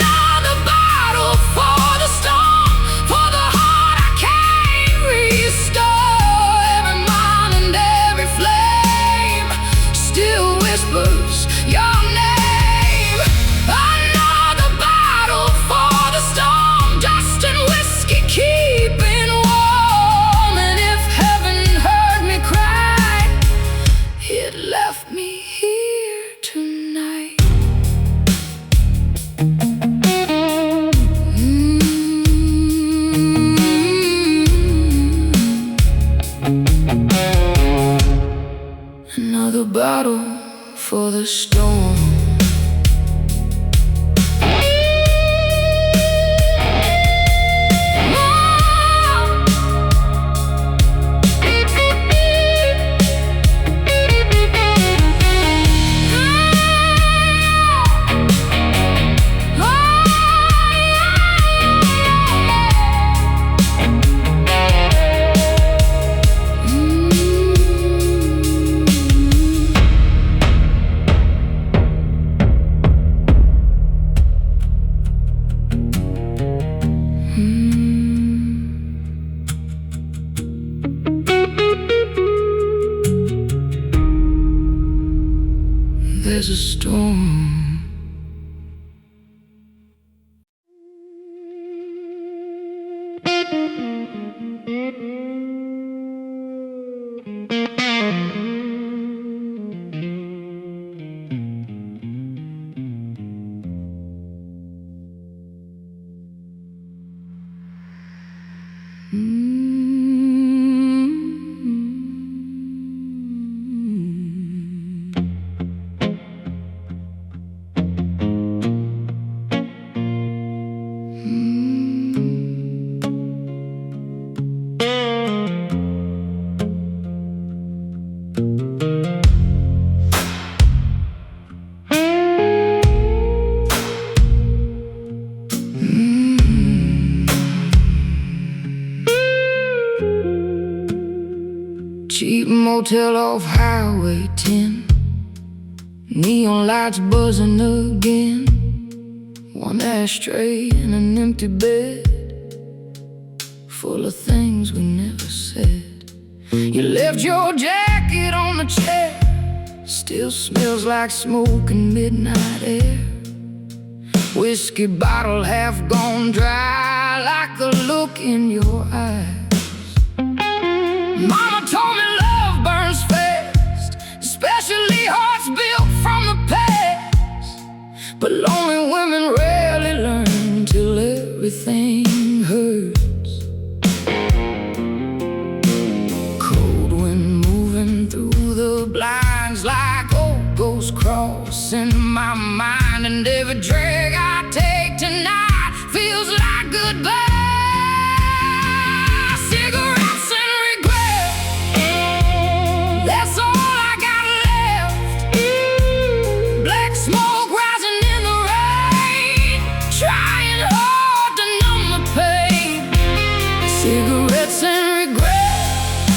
Another bottle for the storm, for the heart I can't restore. Every mind and every flame still whispers your name. Another bottle for the storm, just in whiskey keeping warm. And if heaven heard me cry, it left me here tonight. Another bottle for the storm. There's a storm. cheap motel off Highway 10. Neon lights buzzing again. One ashtray and an empty bed, full of things we never said. You left your jacket on the chair, still smells like smoke and midnight air. Whiskey bottle half gone dry, like the look in your eyes. Mama told me love burns fast, especially hearts built from the past. But lonely women rarely learn till everything hurts. Cold wind moving through the blinds like old ghosts crossing my mind. And every drag I take tonight feels like goodbye. Cigarettes and regret, that's all I got left. Black smoke rising in the rain, trying hard to numb the pain. Cigarettes and regret,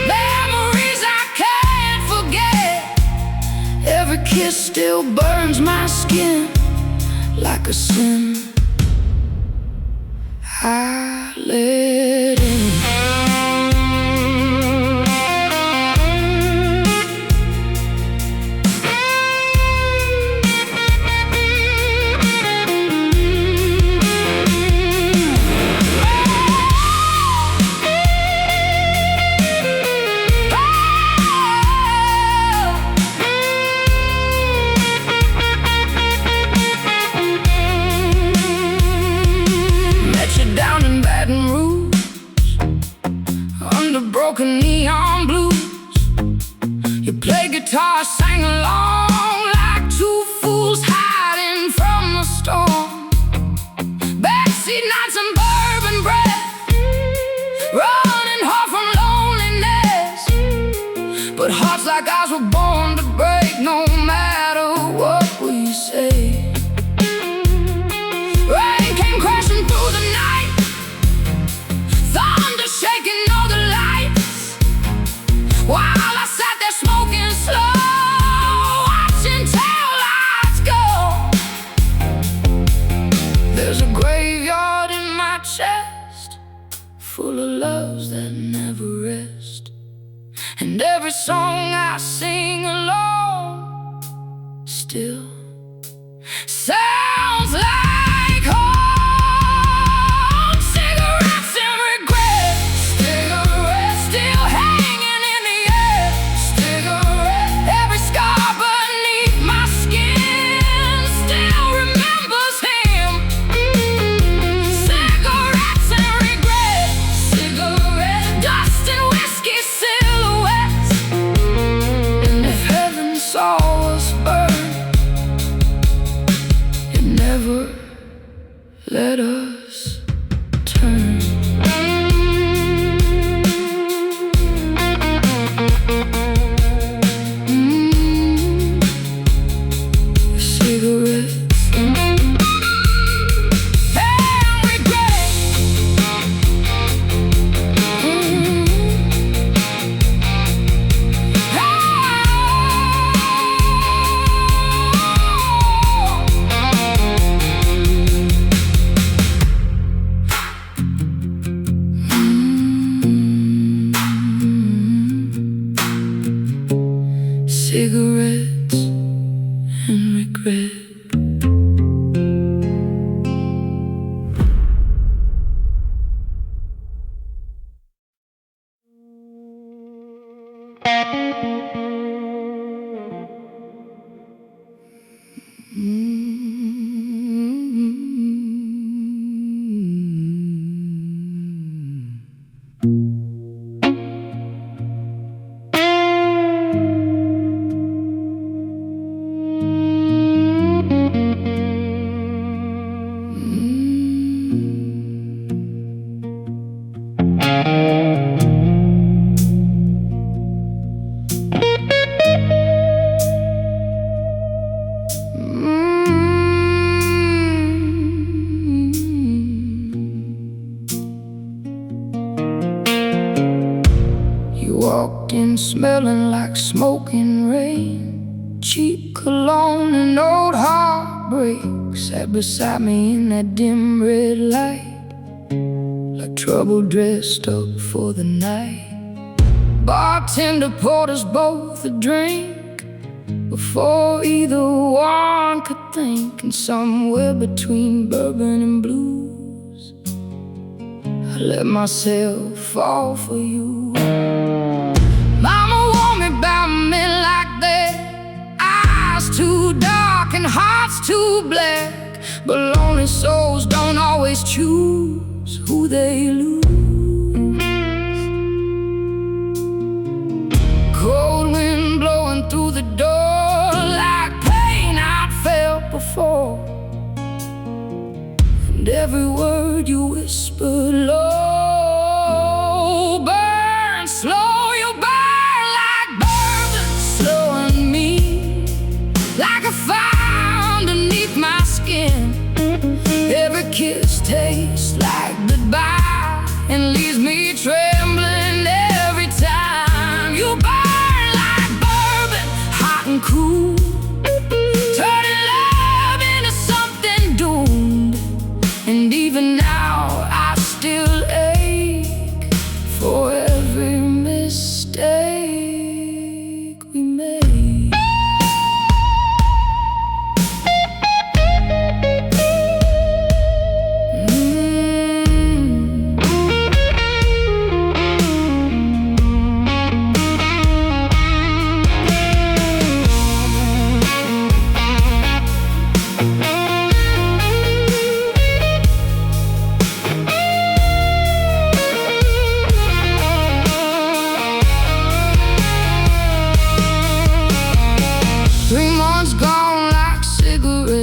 memories I can't forget. Every kiss still burns my skin like a sin I let in. Down in Baton Rouge, under broken neon blues, you play guitar, sang along like two fools hiding from the storm. Backseat nights and bourbon breath, running hard from loneliness. But hearts like ours were born to break, no matter what we say. Rain came crashing through the night, thunder shaking all the lights, while I sat there smoking slow, watching tail lights go. There's a graveyard in my chest, full of loves that never rest. And every song I sing alone still sounds like home. Cigarettes and regret, cigarettes still hanging in the air. Cigarette, every scar beneath my skin still remembers him. Cigarettes and regret, cigarette, dust and whiskey silhouettes. And if heaven saw us burn, it never let us turn. Cigarettes and regret. Cigarettes and regret. walked in smelling like smoking rain, cheap cologne and old heartbreak. Sat beside me in that dim red light, like trouble dressed up for the night. Bartender poured us both a drink before either one could think. And somewhere between bourbon and blues, I let myself fall for you. Mama warned me about men like that, eyes too dark and hearts too black. But lonely souls don't always choose who they lose. Cold wind blowing through the door, like pain I'd felt before. And every word you whispered low, burn slow, you burn like bourbon, slowing me like a fire underneath my skin. Every kiss tastes like goodbye and leaves me trembling every time. You burn like bourbon, hot and cool, turning love into something doomed. And even now I still ache for every mistake we made.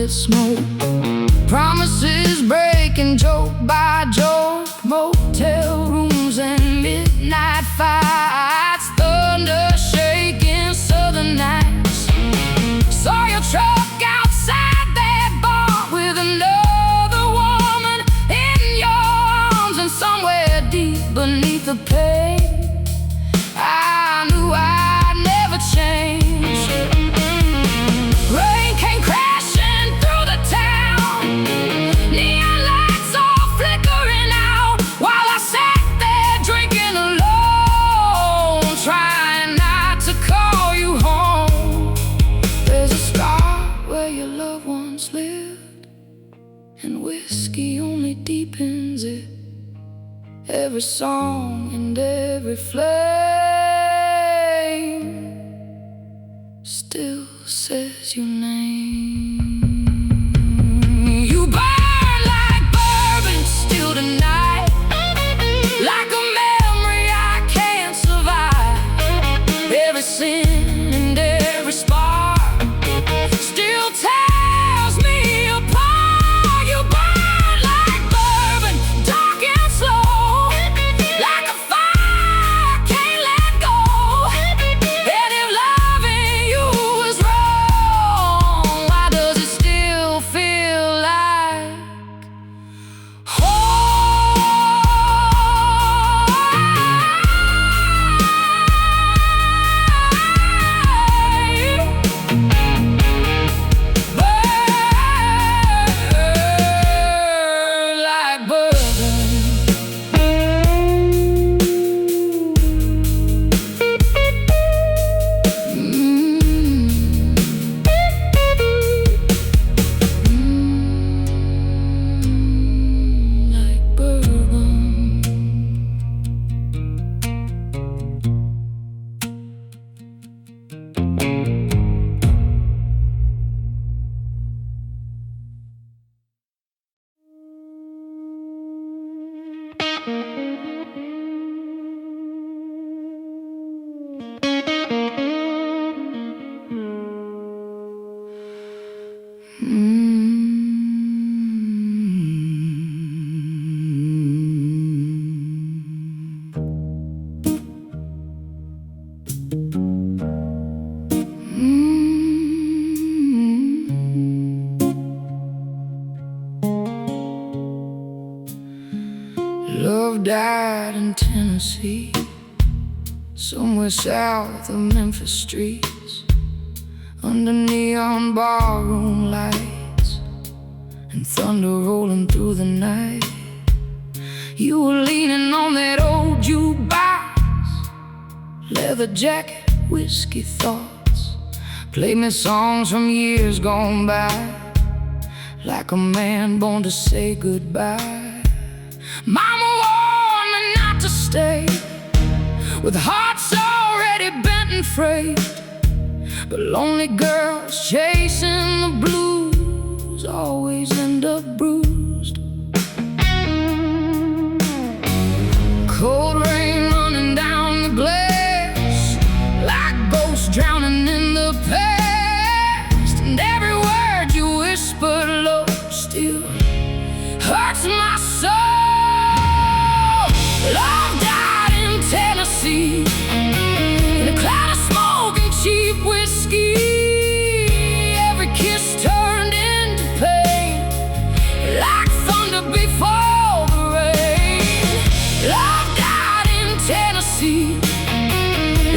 Smoke, promises breaking joke by joke, motel rooms and midnight fights, thunder shaking southern nights. Saw your truck outside that bar with another woman in your arms, and somewhere deep beneath the pain I knew I'd never change. Rain came crashing through the town, neon lights all flickering out, while I sat there drinking alone, trying not to call you home. There's a scar where your loved ones lived, and whiskey only deepens it. Every song and every flame still says your name. You burn like bourbon still tonight, like a memory I can't survive. Every sin and every spark still tears me apart. You burn like bourbon, dark and slow, like a fire I can't let go. And if loving you is wrong, somewhere south of Memphis streets, under neon barroom lights and thunder rolling through the night. You were leaning on that old jukebox, leather jacket, whiskey thoughts. Played me songs from years gone by, like a man born to say goodbye. Mama warned me not to stay, with hearts already bent and frayed. But lonely girls chasing the blues always end up bruised. Cold rain running down the glass, like ghosts drowning in the past. And every word you whispered low still hurts my soul. Love died in Tennessee, in a cloud of smoke and cheap whiskey. Every kiss turned into pain, like thunder before the rain. Love died in Tennessee,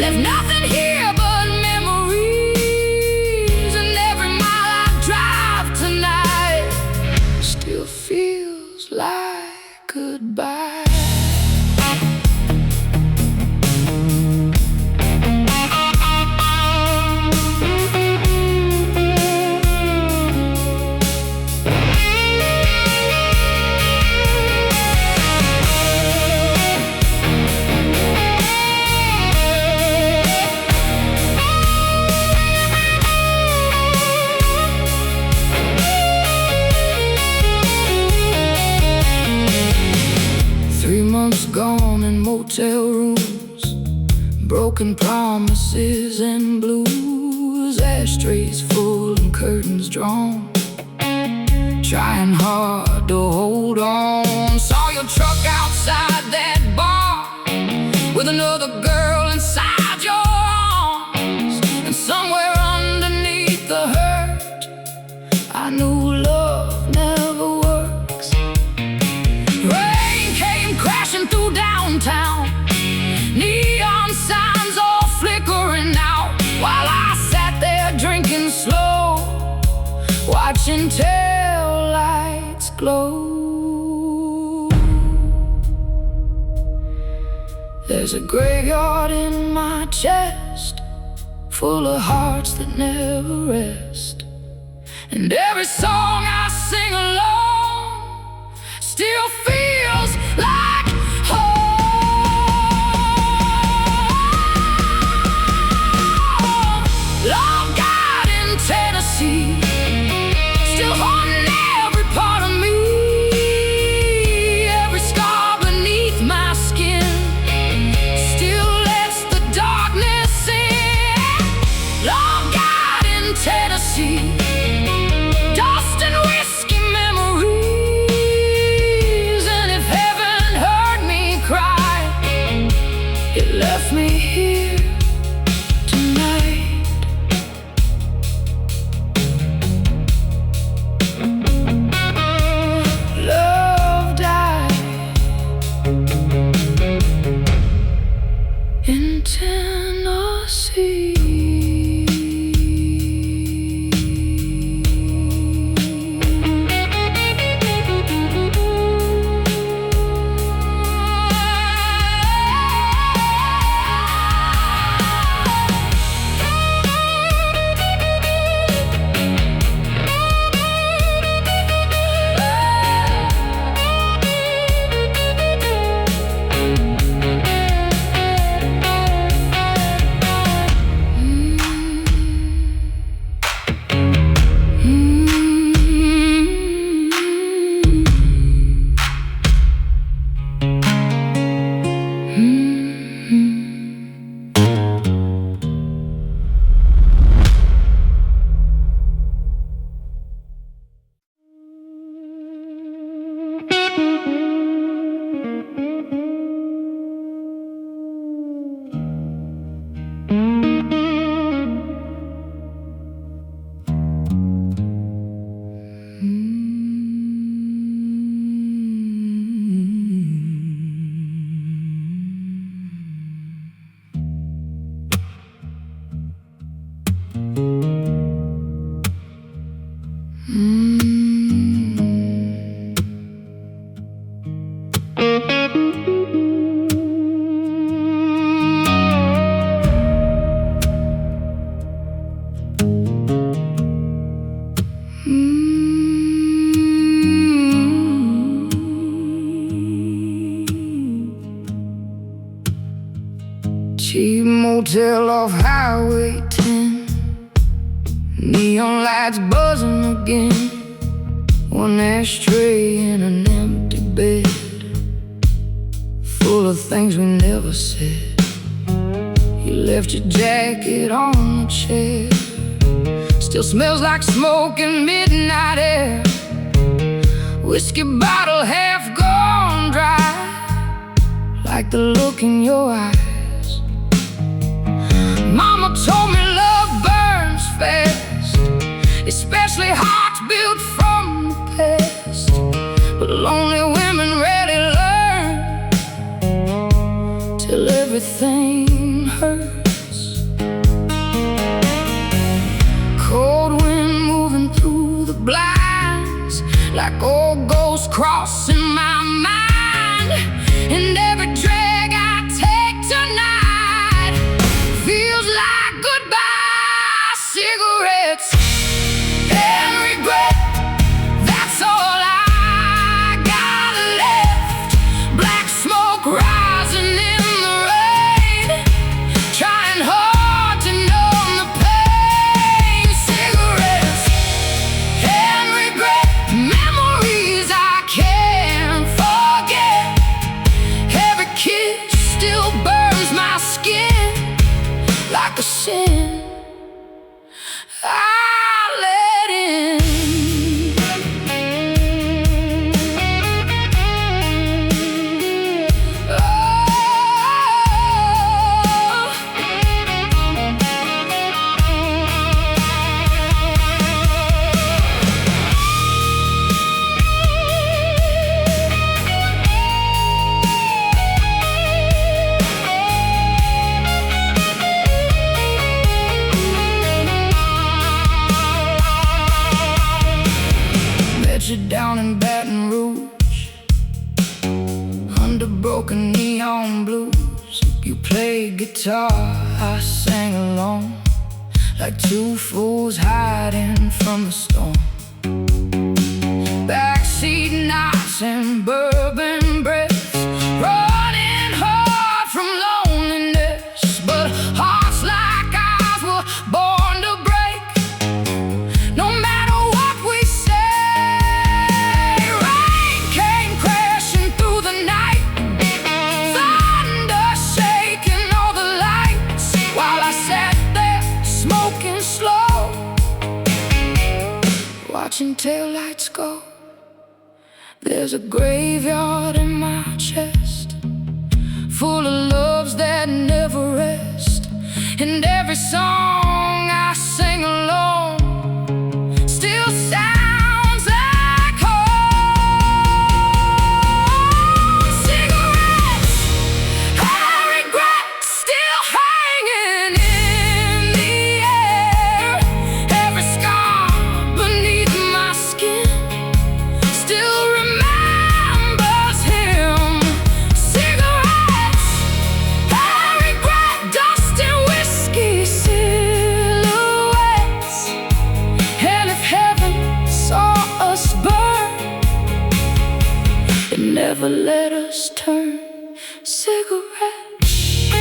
left nothing here but memories. And every mile I drive tonight still feels like goodbye. Gone in motel rooms, broken promises and blues. Ashtrays full and curtains drawn, trying hard to hold on. Saw your truck outside that bar, with another girl inside your arms. And somewhere underneath the hurt, I knew love never works. Rain came crashing through downtown, neon signs all flickering out, while I sat there drinking slow, watching tail lights glow. There's a graveyard in my chest, full of hearts that never rest. And every song I sing alone still feels like home. Love died in Tennessee, still haunting every part of me. Every scar beneath my skin still lets the darkness in. Love died in Tennessee, dust and whiskey memories. And if heaven heard me cry, it left me here tonight. Love died in Tennessee. cheap motel off Highway 10, neon lights buzzing again. One ashtray in an empty bed, full of things we never said. You left your jacket on the chair, still smells like smoke and midnight air. Whiskey bottle half gone dry, like the look in your eyes. Mama told me love burns fast, especially hearts built from the past. But lonely women rarely learn till everything hurts. Cold wind moving through the blinds, like old ghosts crossing my mind. And every drag I take tonight feels like goodbye cigarettes and regret. That's all I got left. Black smoke rising in the rain, trying hard to numb the pain. Cigarettes and regret, memories I can't forget. Every kiss still burns my skin like a sin I let in. You down in Baton Rouge, under broken neon blues. You played guitar, I sang along, like two fools hiding from the storm. Backseat nights and bourbon breaths, running hard from loneliness. But hearts like ours were born to break, no matter what we say. Watching taillights go, there's a graveyard in my chest, full of loves that never rest. And every song I sing alone still sounds like home. Cigarettes, I regret, still hanging in the air. Every scar beneath my skin still remembers him. Cigarettes, I regret, dust and whiskey silhouettes. And if heaven saw us burn, it never let us turn. Cigarettes,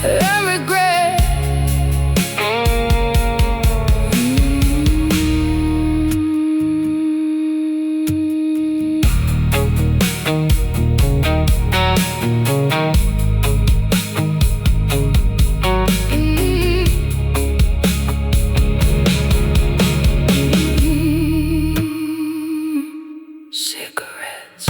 and regret. Cigarettes.